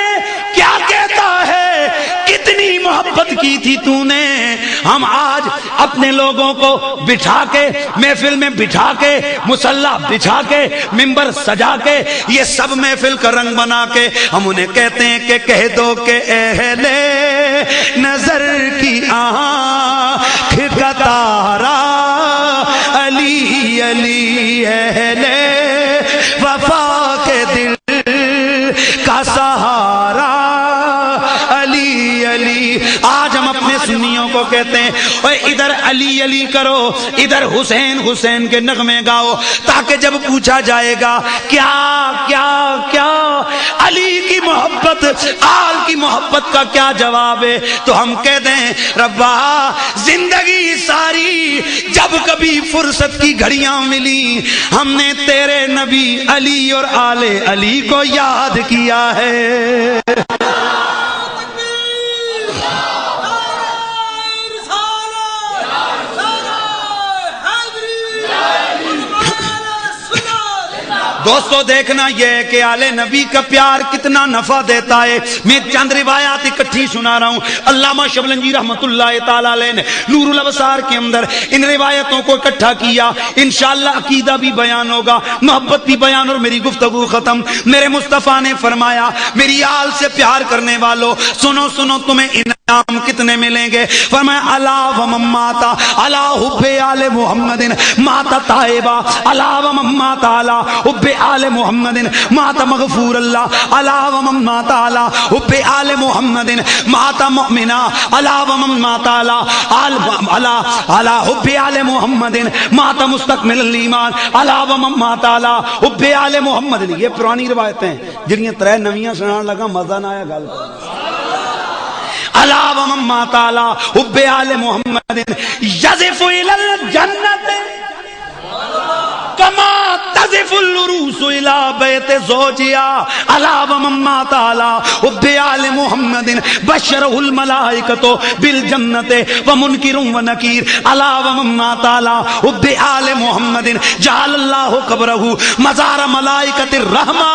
کیا کہتا ہے، کتنی محبت کی تھی تو نے۔ ہم آج اپنے لوگوں کو بٹھا کے محفل میں بٹھا کے مصلی بچھا کے ممبر سجا کے یہ سب محفل کا رنگ بنا کے ہم انہیں کہتے ہیں کہ کہہ دو کہ اہل نظر کی آنکھ کا تارا علی علی، اہل وفا کے دل کا سہارا علی علی۔ آج ہم اپنے سنیوں کو کہتے ہیں اوے ادھر علی علی کرو، ادھر حسین حسین کے نغمے گاؤ، تاکہ جب پوچھا جائے گا کیا کیا کیا علی کی محبت، آل کی محبت کا کیا جواب ہے، تو ہم کہہ دیں ربا زندگی ساری جب کبھی فرصت کی گھڑیاں ملی ہم نے تیرے نبی علی اور آل علی کو یاد کیا ہے۔ دوستو دیکھنا یہ ہے کہ آل نبی کا پیار کتنا نفع دیتا ہے. میں چند روایات اکٹھی سنا رہا ہوں. علامہ شبلنجی رحمت اللہ تعالیٰ علیہ نے نور الابصار کے اندر ان روایتوں کو اکٹھا کیا. انشاءاللہ عقیدہ بھی بیان ہوگا, محبت بھی بیان, اور میری گفتگو ختم. میرے مصطفیٰ نے فرمایا میری آل سے پیار کرنے والوں سنو سنو تمہیں انعام کتنے ملیں گے. فرمایا الا ومن مات الا حب آل محمد مات تائبا, الا ومن مات الا حب آل محمد مات مغفور اللہ, الا ومن مات الا حب آل محمد مات مؤمنا, الا ومن مات الا حب آل محمد مات مستکمل الایمان, الا ومن مات الا حب آل محمد. یہ پرانی روایتیں جڑیاں ترے نویاں سنان لگا مزہ نہ آیا گل. الا ومن مات الا حب آل محمد یزف الی الجنت کما تزف العروس الى بیت زوجها, الا ومن مات الا حب آل محمد بشره الملائکۃ بالجنت ومنکر ونکیر, الا ومن مات الا حب آل محمد جعل اللہ قبرہ مزار ملائکۃ الرحمہ,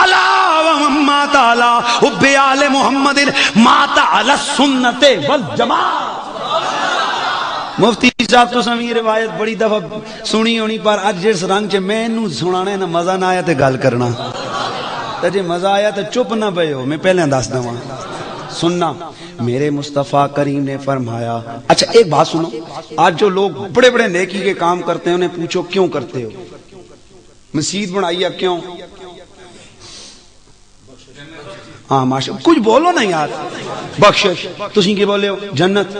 الا ومن مات الا حب آل محمد مات علی السنت والجماعہ. مفتی صاحب تو سمی روایت بڑی دفعہ سنی ہونی, پر اج جس رنگ چ میں نو سنانے نا مزہ نہ آیا تے گل کرنا, تے جے مزہ آیا تے چپ نہ بیو. میں پہلے دس دواں سننا. میرے مصطفیٰ کریم نے فرمایا, اچھا ایک بات سنو, آج جو لوگ بڑے بڑے نیکی کے کام کرتے ہیں انہیں پوچھو کیوں کرتے ہو, مسجد بنائی ہے کیوں, ہاں ماشاء کچھ بولو نا یار, بخشش تسی کی بولے ہو, جنت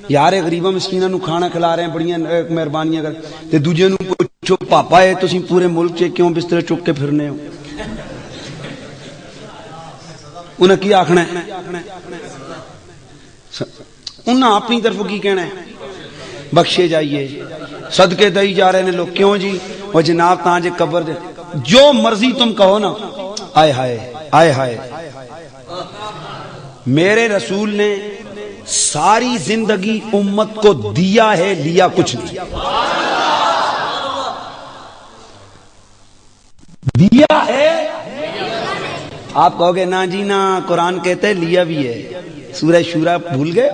یار غریباں مسکیناں نو کھانا کھلا رہے ہیں, بڑیاں مہربانیاں کر, تے دوجے نو پوچھو پاپا ہے تسی پورے ملک چ کیوں بستر چک کے پھرنے ہو, انہیں کی آکھنا ہے, انہیں اپنی طرف کی کہنا ہے, بخشے جائیے صدقے دئی جا رہے ہیں لوگ. کیوں جی, وہ جناب تاں جے قبر دے جو مرضی تم کہو نا, آئے ہائے آئے ہائے. میرے رسول نے ساری زندگی امت کو دیا ہے, لیا کچھ نہیں. دیا ہے, آپ کہو گے نا جی نا, قرآن کہتے لیا بھی ہے. سورہ شورا بھول گئے؟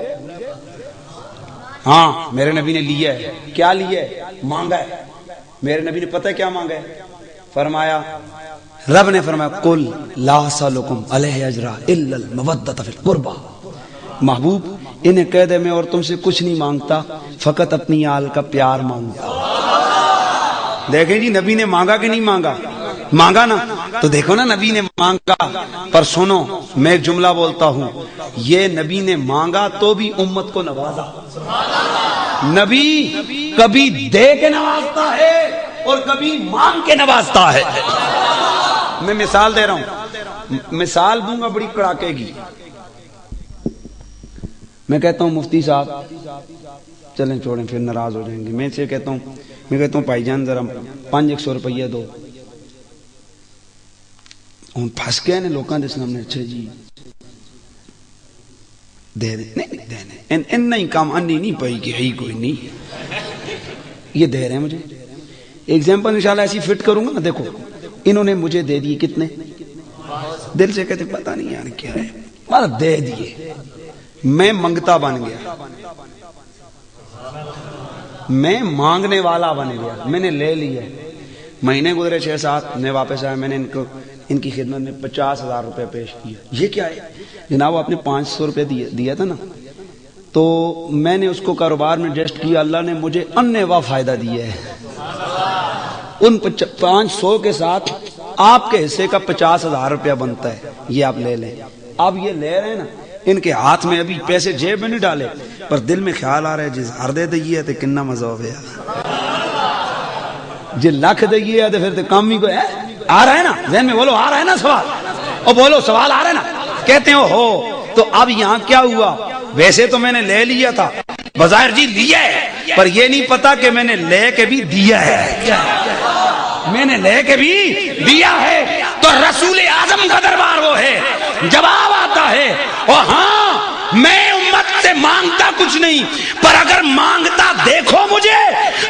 ہاں میرے نبی نے لیا ہے. کیا لیا ہے؟ مانگا ہے. میرے نبی نے پتہ ہے کیا مانگا ہے؟ فرمایا, رب نے فرمایا قل لا اسألکم علیہ اجرا الا المودۃ فی القربى. محبوب انہیں کہہ دے میں اور تم سے کچھ نہیں مانگتا, فقط اپنی آل کا پیار مانگتا. دیکھیں جی نبی نے مانگا کہ نہیں مانگا, مانگا نا, تو دیکھو نا نبی نے مانگا. پر سنو میں ایک جملہ بولتا ہوں, یہ نبی نے مانگا تو بھی امت کو نوازا. نبی کبھی دے کے نوازتا ہے اور کبھی مانگ کے نوازتا ہے. میں مثال دے رہا ہوں, مثال دوں گا بڑی کڑاکے کی. میں کہتا ہوں مفتی صاحب چلیں چھوڑیں پھر ناراض ہو جائیں گے. میں سے کہتا ہوں بھائی جان ذرا 500 روپیہ دو. ہوں پھنس گئے نے لوگوں کے سامنے, اچھا جی دے دیں, نہیں دینے ان ہی کام انی نہیں پئی کہ ہی کوئی نہیں, یہ دے رہے ہیں مجھے. ایگزامپل انشاءاللہ ایسی فٹ کروں گا نا, دیکھو انہوں نے مجھے دے دیے کتنے, دل سے کہتے پتہ نہیں یار کیا ہے, مطلب دے دیے. میں منگتا بن گیا, میں مانگنے والا بن گیا, میں نے لے لیا. مہینے گزرے 6-7 میں واپس آیا, میں نے ان کی خدمت میں 50,000 روپے پیش کیا. یہ کیا ہے جناب, آپ نے 500 روپے دیا تھا نا, تو میں نے اس کو کاروبار میں ایڈجسٹ کیا, اللہ نے مجھے انواع فائدہ دیا ہے. ان 500 کے ساتھ آپ کے حصے کا 50,000 روپیہ بنتا ہے, یہ آپ لے لیں. آپ یہ لے رہے ہیں نا, ان کے ہاتھ میں ابھی پیسے جیب میں نہیں ڈالے, پر دل میں خیال آ رہا ہے جس ہر دے دئیے تو کنا مزہ ہو گیا, جی لاکھ دئیے تو پھر تو کام ہی کوئی ہے. آ رہا ہے نا ذہن میں, بولو آ رہا ہے نا سوال, اور بولو سوال آ رہا ہے نا. کہتے ہیں ہو تو اب یہاں کیا ہوا, ویسے تو میں نے لے لیا تھا بظاہر جی لیا ہے, پر یہ نہیں پتا کہ میں نے لے کے بھی دیا ہے, میں نے لے کے بھی دیا ہے. تو رسول اعظم کا دربار وہ ہے, جواب آتا ہے اور ہاں میں امت سے مانگتا کچھ نہیں, پر اگر مانگتا دیکھو مجھے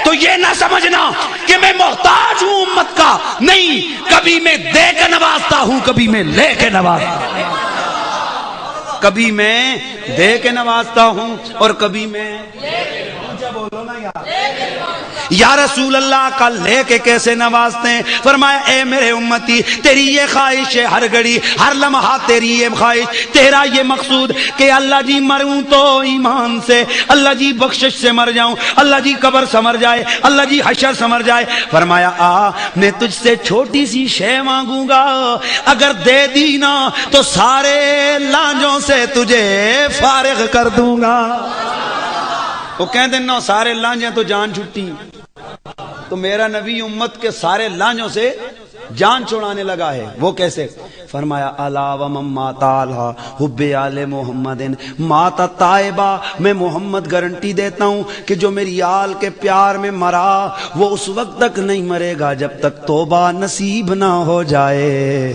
تو تو یہ نہ سمجھنا کہ میں محتاج ہوں امت کا، نہیں، کبھی میں دے کے نوازتا ہوں، کبھی میں لے کے نوازتا ہوں، کبھی میں دے کے نوازتا ہوں اور کبھی میں بولو نا یا رسول اللہ کا لے کے کیسے نوازتے ہیں؟ فرمایا اے میرے امتی، تیری یہ خواہش ہے ہر گھڑی ہر لمحہ، تیری یہ خواہش، تیرا یہ مقصود کہ اللہ جی مروں تو ایمان سے، اللہ جی بخشش سے مر جاؤں، اللہ جی قبر سمر جائے، اللہ جی حشر سمر جائے۔ فرمایا میں تجھ سے چھوٹی سی شے مانگوں گا، اگر دے دی نا تو سارے لانجوں سے تجھے فارغ کر دوں گا۔ وہ کہتے ہیں نا سارے لانجیں تو جان چھٹی، تو میرا نبی امت کے سارے لانجوں سے جان چھڑانے لگا ہے۔ وہ کیسے؟ فرمایا الا ومما تعالی حب آل محمد ماتا طائبہ، میں محمد گارنٹی دیتا ہوں کہ جو میری آل کے پیار میں مرا وہ اس وقت تک نہیں مرے گا جب تک توبہ نصیب نہ ہو جائے۔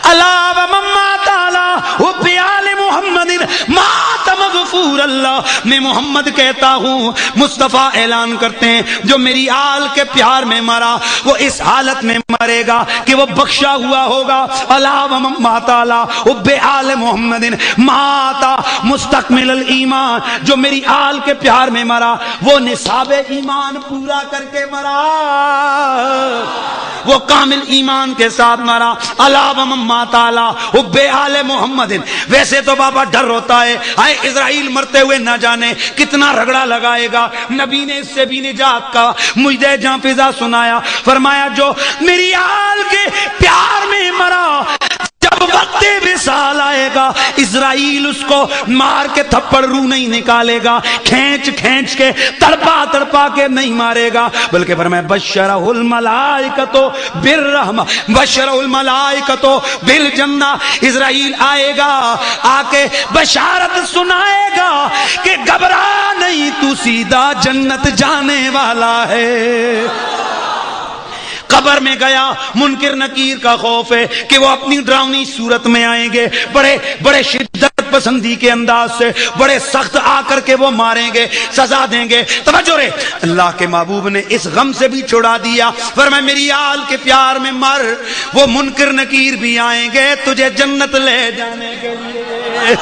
الا ومما تعالی حب آل محمد مات مغفور اللہ، میں محمد کہتا ہوں، مصطفیٰ اعلان کرتے ہیں جو میری آل کے پیار میں مرا وہ اس حالت میں مرے گا کہ وہ بخشا ہوا ہوگا۔ الا ومما تعالی حب آل محمد ماتا مستکمل الایمان، جو میری آل کے پیار میں مرا وہ نصاب ایمان پورا کر کے مرا، وہ کامل ایمان کے ساتھ مرا۔ الا ومما تعالی حب آل محمد۔ ویسے تو بابا ڈر ہوتا ہے، ہائے اسرائیل مرتے ہوئے نہ جانے کتنا رگڑا لگائے گا، نبی نے اس سے بھی نجات کا مجھے جہاں فضا سنایا۔ فرمایا جو میری آل کے پیار میں مرا جب وقت وصال آئے گا اسرائیل اس کو مار کے تھپڑ روح نہیں نکالے گا، کھینچ کھینچ کے تڑپا تڑپا کے نہیں مارے گا، بلکہ فرمایا بشرہ الملائکۃ بالرحمہ بشرہ الملائکۃ بالجنہ۔ اسرائیل آئے گا، آ کے بشارت سنائے گا کہ گھبرا نہیں، تو سیدھا جنت جانے والا ہے۔ قبر میں گیا، منکر نکیر کا خوف ہے کہ وہ اپنی ڈراؤنی صورت میں آئیں گے، بڑے بڑے شدت پسندی کے انداز سے، بڑے سخت آ کر کے وہ ماریں گے، سزا دیں گے۔ توجہ رے، اللہ کے محبوب نے اس غم سے بھی چھڑا دیا، فرمایا میری آل کے پیار میں مر، وہ منکر نکیر بھی آئیں گے تجھے جنت لے جانے کے لیے۔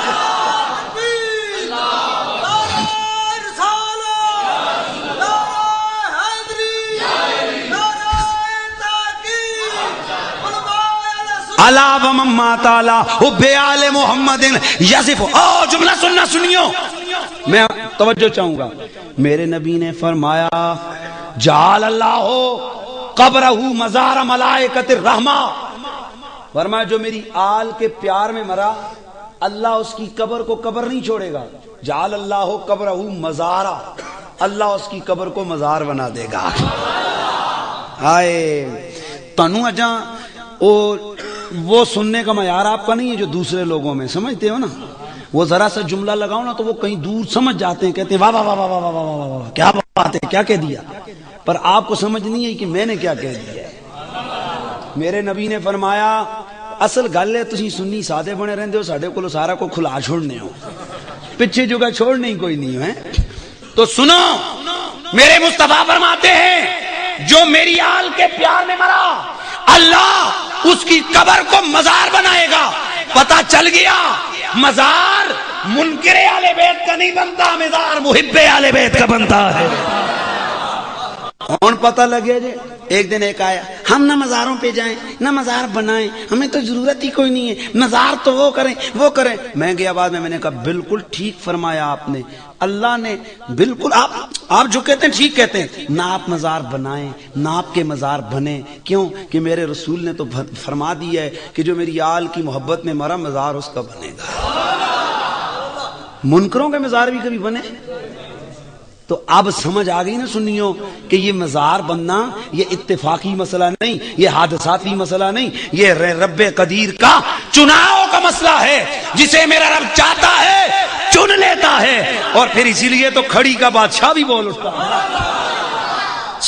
الا ومما تعالی حب آل محمد یصف۔ او جملہ سننا سنیو، میں توجہ چاہوں گا۔ میرے نبی نے فرمایا جعل اللہ قبرہ مزار ملائکۃ الرحمہ، فرمایا جو میری آل کے پیار میں مرا اللہ اس کی قبر کو قبر نہیں چھوڑے گا، جعل اللہ قبرہ مزارا، اللہ اس کی قبر کو مزار بنا دے گا۔ آئے تنو اجاں وہ سننے کا معیار آپ کا نہیں ہے جو دوسرے لوگوں میں سمجھتے ہو نا، وہ ذرا سا جملہ لگاؤ نا تو وہ کہیں دور سمجھ جاتے ہیں، کہتے ہیں واہ واہ واہ واہ واہ واہ واہ واہ کیا بات ہے، کیا کہہ دیا، پر آپ کو سمجھ نہیں ہے کہ میں نے کیا کہہ دیا ہے۔ میرے نبی نے فرمایا اصل گل ہے تسی سنی سادے بنے رہندے ہو، ساڈے کولو سارا کو کھلا چھوڑنے ہو، پیچھے جگہ چھوڑنے ہی کوئی نہیں ہے۔ تو سنو، میرے مصطفیٰ فرماتے ہیں جو میری آل کے پیار میں مرا اللہ اس کی قبر کو مزار بنائے گا۔ پتہ چل گیا مزار منکر آل بیت کا نہیں بنتا، مزار محب آل بیت کا بنتا ہے۔ کون پتہ لگے جی؟ ایک دن ایک آیا، ہم نہ مزاروں پہ جائیں نہ مزار بنائیں، ہمیں تو ضرورت ہی کوئی نہیں ہے، مزار تو وہ کریں وہ کریں۔ میں گیا بعد میں نے کہا بالکل ٹھیک فرمایا آپ نے، اللہ نے بالکل آپ جو کہتے ہیں ٹھیک کہتے ہیں، نہ آپ مزار بنائیں نہ آپ کے مزار بنے، کیوں کہ میرے رسول نے تو فرما دیا ہے کہ جو میری آل کی محبت میں مرا مزار اس کا بنے گا۔ منکروں کے مزار بھی کبھی بنے؟ تو اب سمجھ آ گئی نا سنیو کہ یہ مزار بننا یہ اتفاقی مسئلہ نہیں، یہ حادثاتی مسئلہ نہیں، یہ رب قدیر کا چناؤ کا مسئلہ ہے، جسے میرا رب چاہتا ہے چن لیتا ہے، اور پھر اسی لیے تو کھڑی کا بادشاہ بھی بول اٹھتا ہے۔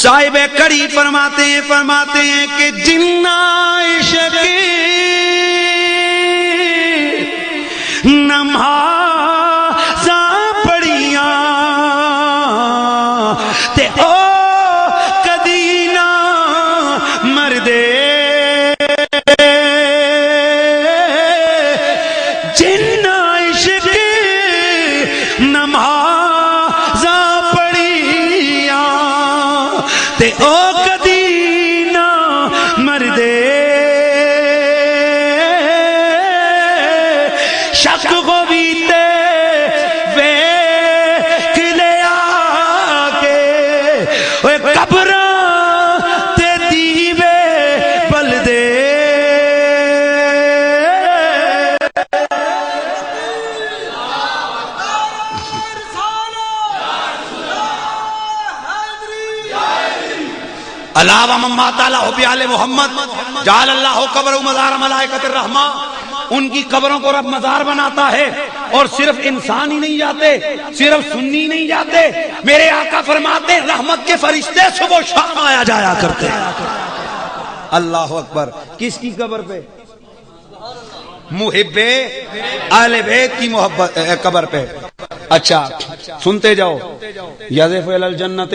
صاحب کڑی فرماتے ہیں کہ جنہ عشق نمازاں پڑھیاں تے او شک کو بیتے ویکھ لیا کے اوے قبراں تے دیوے بل دے علاوہ مما تعالیٰ ہو پیال محمد جعل اللہ قبر مزار ملائکۃ الرحمہ، ان کی قبروں کو رب مزار بناتا ہے. اور صرف انسان ہی نہیں جاتے، صرف سنی نہیں جاتے، میرے آقا فرماتے ہیں رحمت کے فرشتے صبح و شام آیا جایا کرتے ہیں. اللہ اکبر. کس کی قبر پہ؟ محب اہل بیت کی محبت قبر پہ. اچھا سنتے جاؤ. یذف الی الجنت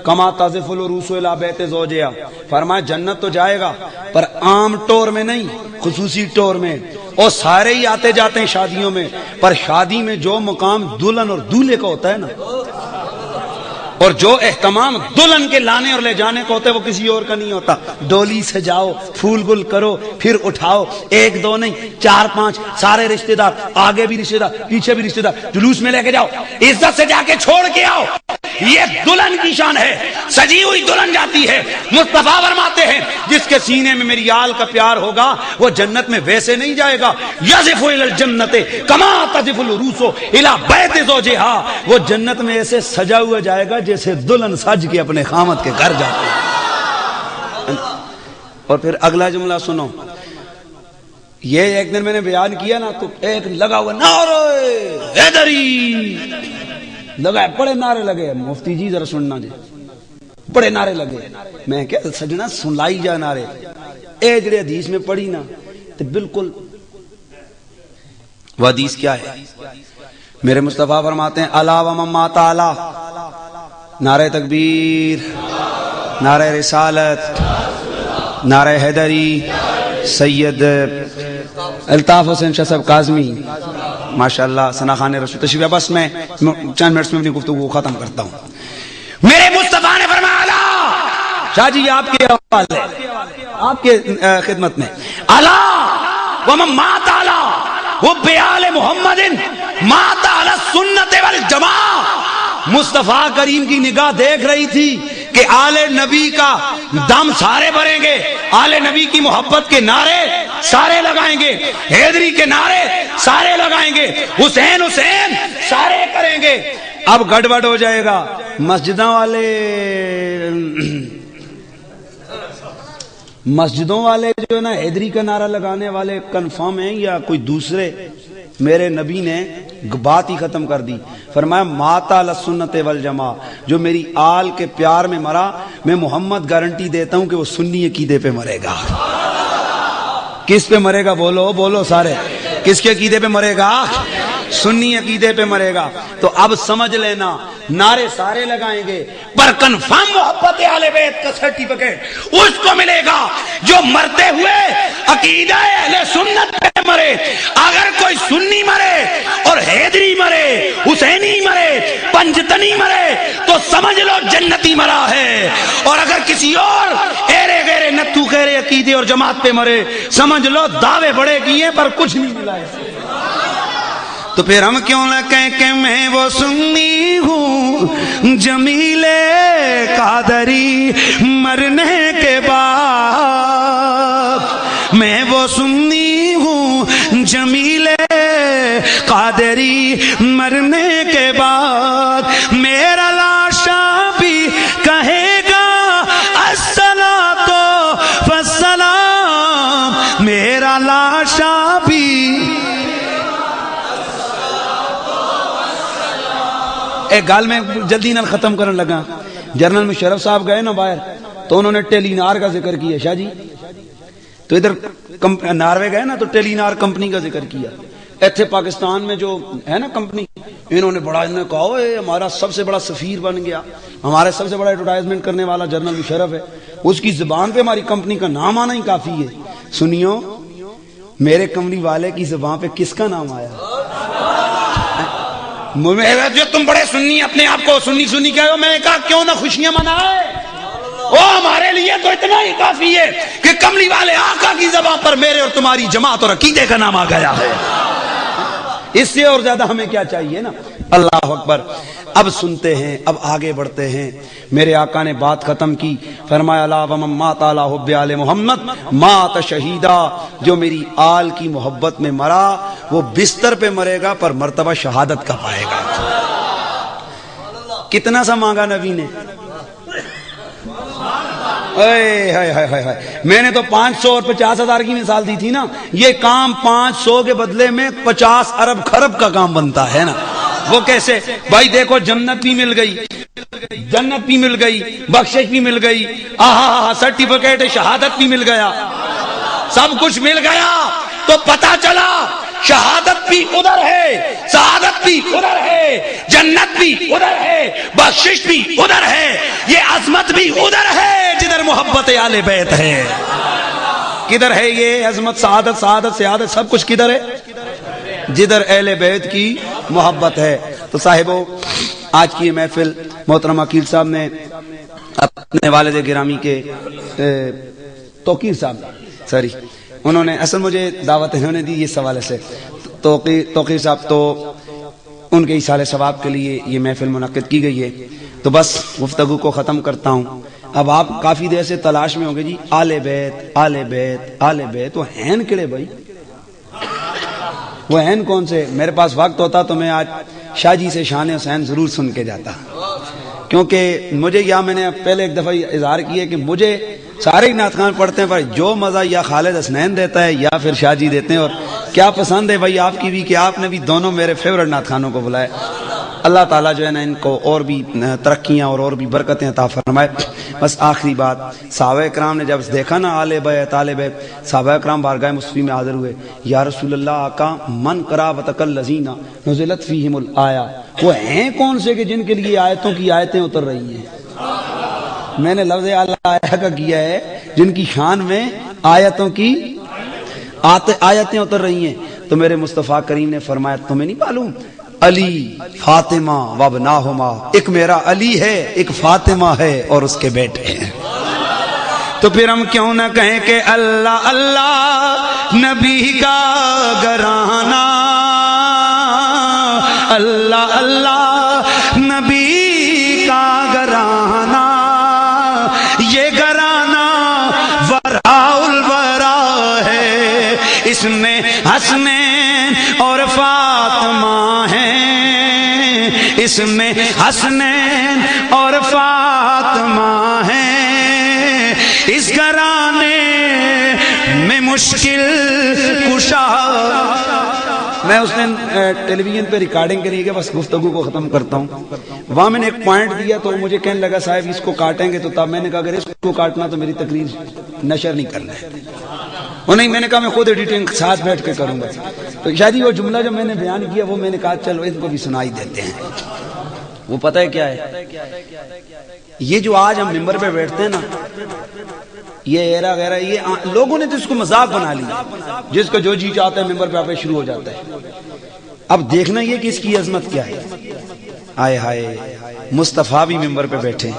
کما تذف العروس الی بیت زوجہا، فرمایا جنت تو جائے گا پر عام ٹور میں نہیں، خصوصی ٹور میں. اور سارے ہی آتے جاتے ہیں شادیوں میں، پر شادی میں جو مقام دلہن اور دولہے کا ہوتا ہے نا، اور جو اہتمام دلہن کے لانے اور لے جانے کو ہوتا ہے وہ کسی اور کا نہیں ہوتا. ڈولی سے جاؤ، پھول گل کرو، پھر اٹھاؤ، ایک دو نہیں 4 5 سارے رشتہ دار، آگے بھی رشتہ دار پیچھے بھی رشتہ دار، جلوس میں لے کے جاؤ، عزت سے جا کے چھوڑ کے آؤ. یہ دلہن کی شان ہے، سجی ہوئی دلہن جاتی ہے. مصطفیٰ فرماتے ہیں جس کے سینے میں میری آل کا پیار ہوگا وہ جنت میں ویسے نہیں جائے گا. یذف الی الجنت کما تذف العروس الی بیت زوجہا، وہ جنت میں ایسے سجا ہوا جائے گا جیسے دلہن سج کے اپنے خامد کے گھر جاتے ہیں. اور پھر اگلا جملہ سنو. یہ ایک دن میں نے بیان کیا نا تو ایک لگا ہوا نعرہ حیدری لگا، بڑے نعرے لگے. مفتی جی ذرا سننا جی، بڑے نعرے لگے. میں کہ سجنا سنائی جا نعرے. اے جڑے حدیث میں پڑھی نا تو بالکل وہ حدیث کیا ہے؟ میرے مصطفیٰ فرماتے ہیں الا و مما تعالی، نعرہ تکبیر، نعرہ رسالت، نعرہ حیدری. سید الطاف حسین شاہ صاحب کاظمی ماشاءاللہ ثنا خان رسول تشریف. بس میں چند منٹس میں اپنی گفتگو کو ختم کرتا ہوں. میرے مصطفیٰ نے فرمایا شاہ جی آپ کے حوالے آپ کے خدمت میں الا ومما تعالی وبآل محمد ما تعالی سنت والجماع. مصطفیٰ کریم کی نگاہ دیکھ رہی تھی کہ آل نبی کا دم سارے بھریں گے، آل نبی کی محبت کے نعرے سارے لگائیں گے، حیدری کے نعرے سارے لگائیں گے، حسین حسین سارے کریں گے. اب گڑبڑ ہو جائے گا. مسجدوں والے جو ہے نا حیدری کا نعرہ لگانے والے کنفرم ہیں یا کوئی دوسرے؟ میرے نبی نے بات ہی ختم کر دی. فرمایا ماتا علی سنت والجماع، جو میری آل کے پیار میں مرا میں محمد گارنٹی دیتا ہوں کہ وہ سنی عقیدے پہ مرے گا. کس پہ مرے گا؟ بولو بولو سارے. کس کے عقیدے پہ مرے گا؟ سنی عقیدے پہ مرے گا. تو اب سمجھ لینا نعرے سارے لگائیں گے پر کنفرم محبت اہل بیت کا سرٹیفکیٹ اس کو ملے گا جو مرتے ہوئے عقیدہ اہل سنت پہ مرے. اگر کوئی سنی مرے اور حیدری مرے، حسینی مرے، پنجتنی مرے تو سمجھ لو جنتی مرا ہے. اور اگر کسی اور ایرے غیرے نتو غیرے عقیدے اور جماعت پہ مرے سمجھ لو دعوے بڑے کیے پر کچھ نہیں ملا ہے. تو پھر ہم کیوں نہ کہیں کہ میں وہ سنی ہوں جمیل قادری مرنے کے بعد، میں وہ سنی ہوں جمیل قادری مرنے کے بعد. میرا لاشا بھی کہے گا الصلاۃ والسلام، میرا لاشا بھی. ایک گال میں جلدی نہ ختم کرنے لگا. جنرل مشرف صاحب گئے نا باہر تو انہوں نے ٹیلی نار کا ذکر کیا. شاہ جی تو ادھر ناروے گئے نا تو ٹیلی نار کمپنی کا ذکر کیا. ایتھے پاکستان میں جو ہے نا کمپنی، انہوں نے بڑا انہوں نے کہا ہمارا سب سے بڑا سفیر بن گیا، ہمارے سب سے بڑا ایڈورٹائزمنٹ کرنے والا جنرل مشرف ہے، اس کی زبان پہ ہماری کمپنی کا نام آنا ہی کافی ہے. سنیو میرے کمپنی والے کی زبان پہ کس کا نام آیا؟ جو تم بڑے سنی اپنے آپ کو سنی سنی کہو، میں نے کہا کیوں نہ خوشیاں منائے. وہ ہمارے لیے تو اتنا ہی کافی ہے کہ کملی والے آقا کی زبان پر میرے اور تمہاری جماعت اور عقیدے کا نام آ گیا ہے. اس سے اور زیادہ ہمیں کیا چاہیے نا. اللہ اکبر. اب سنتے ہیں, اب آگے بڑھتے ہیں. میرے آقا نے بات ختم کی, فرمایا لا ومن مات علی حب آل محمد مات شہیدا, جو میری آل کی محبت میں مرا وہ بستر پہ مرے گا پر مرتبہ شہادت کا پائے گا. کتنا سا مانگا نبی نے؟ میں نے تو 500 اور 50,000 کی مثال دی تھی نا. یہ کام 500 کے بدلے میں 50 ارب خرب کا کام بنتا ہے نا. وہ کیسے بھائی؟ دیکھو جنت بھی مل گئی, جنت بھی مل گئی, بخشش بھی مل گئی, آہا سرٹیفکیٹ شہادت بھی مل گیا, سب کچھ مل گیا. تو پتا چلا شہادت بھی ادھر ہے, سعادت بھی ادھر ہے, جنت بھی ادھر ہے, بخشش بھی ادھر ہے, یہ عظمت بھی ادھر ہے جدھر محبت آل بیت ہے. کدھر ہے یہ عظمت, سعادت, سعادت سب کچھ کدھر ہے؟ جدھر اہل بیت کی محبت ہے. تو صاحبو, آج کی یہ محفل محترم عقیل صاحب نے اپنے والد گرامی کے توقیر صاحب انہوں نے اصل مجھے دعوت انہوں نے دی اس حوالے سے. توقیر صاحب تو ان کے ایصال ثواب کے لیے یہ محفل منعقد کی گئی ہے. تو بس گفتگو کو ختم کرتا ہوں. اب آپ کافی دیر سے تلاش میں ہوں گے جی آل بیت آل بیت آل بیت. وہ ہیں کڑے بھائی, وہ ہیں کون سے؟ میرے پاس وقت ہوتا تو میں آج شاہ جی سے شان حسین ضرور سن کے جاتا, کیونکہ مجھے میں نے پہلے ایک دفعہ اظہار کیا کہ مجھے سارے ہی نعت خان پڑھتے ہیں پر جو مزہ یا خالد حسنین دیتا ہے یا پھر شاہ جی دیتے ہیں. اور کیا پسند ہے بھائی آپ کی بھی کہ آپ نے بھی دونوں میرے فیورٹ نعت خانوں کو بلائے. اللہ تعالیٰ جو ہے نا ان کو اور بھی ترقیاں اور بھی برکتیں عطا فرمائے. بس آخری بات, صحابہ کرام نے جب دیکھا نا آل بیت آل بیت, صحابہ کرام بارگاہ مصطفی میں حاضر ہوئے. یا رسول اللہ آقا, من قرابتک الذین نزلت فیہم الآیہ, وہ ہیں کون سے کہ جن کے لیے آیتوں کی آیتیں اتر رہی ہیں؟ میں نے لفظ آیہ کا کیا ہے, جن کی شان میں آیتوں کی آیتیں اتر رہی ہیں. تو میرے مصطفیٰ کریم نے فرمایا تمہیں نہیں معلوم علی فاطمہ وابناہما, ایک میرا علی ہے, ایک فاطمہ ہے اور اس کے بیٹے ہیں. تو پھر ہم کیوں نہ کہیں کہ اللہ اللہ نبی کا گرانا, اللہ اللہ نبی کا گرانا, یہ گرانا ورا الورا ہے, اس میں حسنین اور فاطمہ ہیں, اس میں حسنین اور فاطمہ ہیں, اس گھرانے میں مشکل کشا. میں اس نے ٹیلی ویژن پہ ریکارڈنگ کری ہے, بس گفتگو کو ختم کرتا ہوں. وہاں میں نے ایک پوائنٹ دیا تو مجھے کہنے لگا صاحب اس کو کاٹیں گے, تو تب میں نے کہا اگر اس کو کاٹنا تو میری تقریر نشر نہیں کرنا ہے. وہ نہیں, میں نے کہا میں خود ایڈیٹنگ ساتھ بیٹھ کے کروں گا. تو شاید وہ جملہ جو میں نے بیان کیا وہ میں نے کہا چلو ان کو بھی سنائی دیتے ہیں. وہ پتہ ہے کیا ہے, یہ جو آج ہم ممبر پہ بیٹھتے ہیں نا, یہ ایرا غیرہ, یہ لوگوں نے تو اس کو مذاق بنا لیا, جس کو جو جی چاہتا ہے ممبر پہ آپے شروع ہو جاتا ہے. اب دیکھنا یہ کہ اس کی عظمت کیا ہے. آئے ہائے, مصطفیٰ بھی ممبر پہ بیٹھے,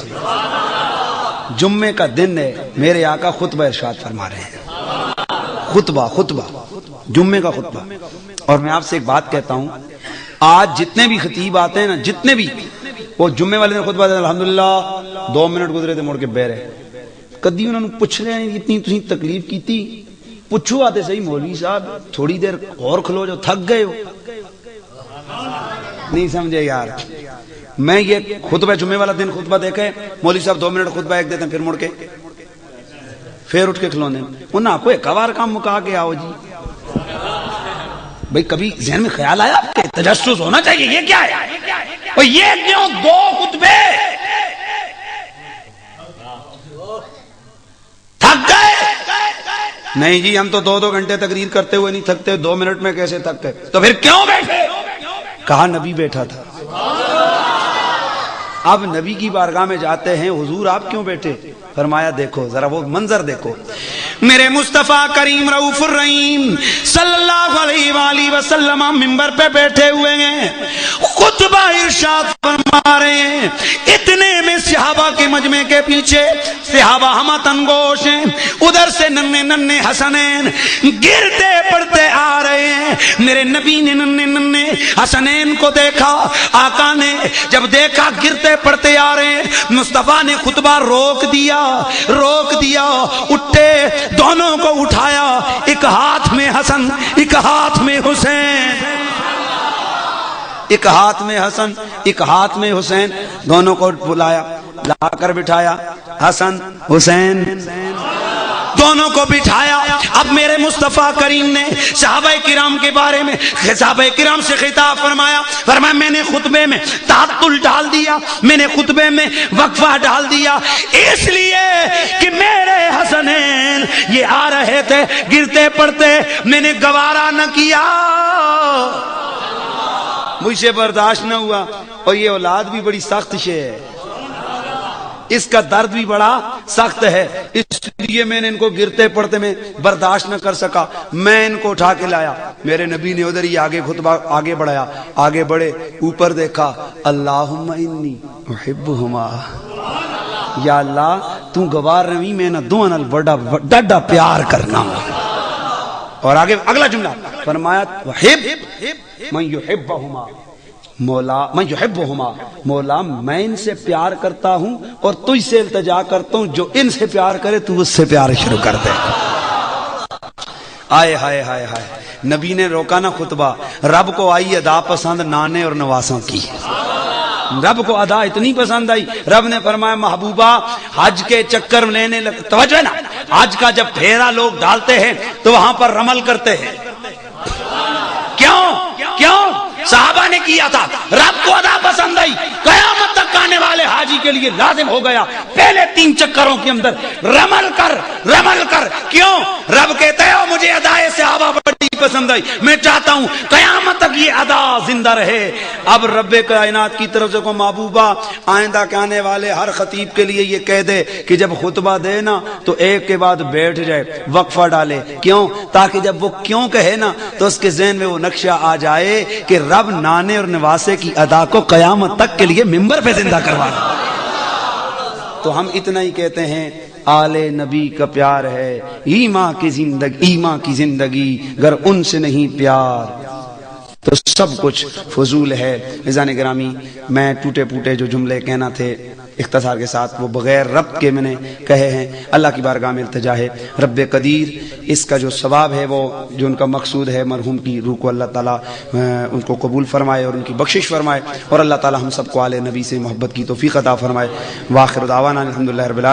جمعے کا دن ہے, میرے آقا خطبہ ارشاد فرما رہے ہیں. خطبہ جمعے کا خطبہ. اور میں آپ سے ایک بات کہتا ہوں, آج جتنے بھی خطیب آتے ہیں نا, جتنے بھی, وہ جمعے والے نے خطبہ دیتے الحمدللہ 2 منٹ گزرے تھے مڑ کے بہ رہے. کدی انہوں نے پوچھ رہے ہیں اتنی تسی تکلیف کی تھی, پوچھو آتے صحیح مولوی صاحب تھوڑی دیر اور کھلو جو تھک گئے ہو. نہیں سمجھے یار, میں یہ خطبہ جمعے والا دن خطبہ دیکھے, مولوی صاحب 2 منٹ خطبہ ایک دیتے ہیں, پھر مڑ کے پھر اٹھ کے کھلونے. انہاں کو ایک وار کام مکا کے آؤ جی. بھئی کبھی ذہن میں خیال آیا کہ تجسس ہونا چاہیے, یہ کیا ہے, یہ کیوں 2 خطبے تھک گئے؟ نہیں جی ہم تو 2 گھنٹے تقریر کرتے ہوئے نہیں تھکتے, 2 منٹ میں کیسے تھک گئے؟ تو پھر کیوں بیٹھے؟ کہا نبی بیٹھا تھا. اب نبی کی بارگاہ میں جاتے ہیں, حضور آپ کیوں بیٹھے؟ فرمایا دیکھو ذرا وہ منظر دیکھو, میرے مصطفیٰ کریم رؤوف الرحیم صلی اللہ علیہ وآلہ وسلم منبر پہ بیٹھے ہوئے ہیں, خطبہ ارشاد فرما رہے ہیں. اتنے میں صحابہ کے مجمع کے پیچھے صحابہ ہم تنگوش ہیں, ادھر سے ننے ننے حسنین گرتے پڑتے آ رہے ہیں. میرے نبی نے ننھے ننھے حسنین کو دیکھا، آقا نے جب دیکھا گرتے پڑتے آ رہے ہیں، مصطفیٰ نے خطبہ روک دیا، اٹھے، دونوں کو اٹھایا، ایک ہاتھ میں حسن ایک ہاتھ میں حسین، ایک ہاتھ میں حسن ایک ہاتھ میں حسین، دونوں کو بلایا، لا کر بٹھایا، حسن حسین دونوں کو بٹھایا۔ اب میرے مصطفیٰ کریم نے صحابہ کرام کے بارے میں صحابہ کرام سے خطاب فرمایا میں نے خطبے میں تعطل ڈال دیا، میں نے خطبے میں وقفہ ڈال دیا، اس لیے کہ میرے حسنین یہ آ رہے تھے گرتے پڑتے، میں نے گوارا نہ کیا، مجھ سے برداشت نہ ہوا۔ اور یہ اولاد بھی بڑی سخت شے ہے، اس کا درد بھی بڑا سخت ہے، اس لیے میں نے ان کو گرتے پڑتے میں برداشت نہ کر سکا، میں ان کو اٹھا کے لایا۔ میرے نبی نے ادھر ہی آگے خطبہ آگے بڑھایا، آگے بڑھے، اوپر دیکھا، اللہم انی احبہما، یا اللہ تو گوار روی میں نہ دو نال بڑا پیار کرنا۔ اور آگے اگلا جملہ فرمایا وحب من یحبہما، مولا میں یحبہما، مولا میں ان سے پیار کرتا ہوں اور تجھ سے التجا کرتا ہوں، جو ان سے پیار کرے تو اس سے پیار شروع کر دے۔ آئے ہائے ہائے ہائے، نبی نے روکا نا خطبہ، رب کو آئی ادا پسند نانے اور نواسوں کی، رب کو ادا اتنی پسند آئی، رب نے فرمایا محبوبہ حج کے چکر لینے لگ، توجہ ہے نا، حج کا جب پھیرا لوگ ڈالتے ہیں تو وہاں پر رمل کرتے ہیں، کیوں صحابہ نے کیا تھا، رب کو ادا پسند آئی، قیامت تک آنے والے حاجی کے لیے لازم ہو گیا پہلے 3 چکروں کے اندر رمل کر، کیوں؟ رب کہتا ہے مجھے ادائے صحابہ بڑی پسند آئی، میں چاہتا ہوں قیامت تک یہ ادا زندہ رہے۔ اب رب کائنات کی طرف سے کو محبوبہ آئندہ کے آنے والے ہر خطیب کے لیے یہ کہہ دے کہ جب خطبہ دے نا تو ایک کے بعد بیٹھ جائے، وقفہ ڈالے، کیوں؟ تاکہ جب وہ کیوں کہے نا تو اس کے ذہن میں وہ نقشہ آ جائے کہ رب نانے اور نواسے کی ادا کو قیامت تک کے لیے ممبر پہ زندہ کروانا۔ تو ہم اتنا ہی کہتے ہیں آل نبی کا پیار ہے، ایمان کی زندگی گر ان سے نہیں پیار تو سب کچھ فضول ہے۔ عزیزان گرامی، میں ٹوٹے پوٹے جو جملے کہنا تھے اختصار کے ساتھ وہ بغیر ربط کے میں نے کہے ہیں۔ اللہ کی بارگاہ میں التجا ہے رب قدیر اس کا جو ثواب ہے وہ جو ان کا مقصود ہے مرحوم کی روح کو اللہ تعالیٰ ان کو قبول فرمائے اور ان کی بخشش فرمائے، اور اللہ تعالیٰ ہم سب کو آل نبی سے محبت کی توفیق عطا فرمائے۔ وآخر دعوانا الحمدللہ رب العالمین۔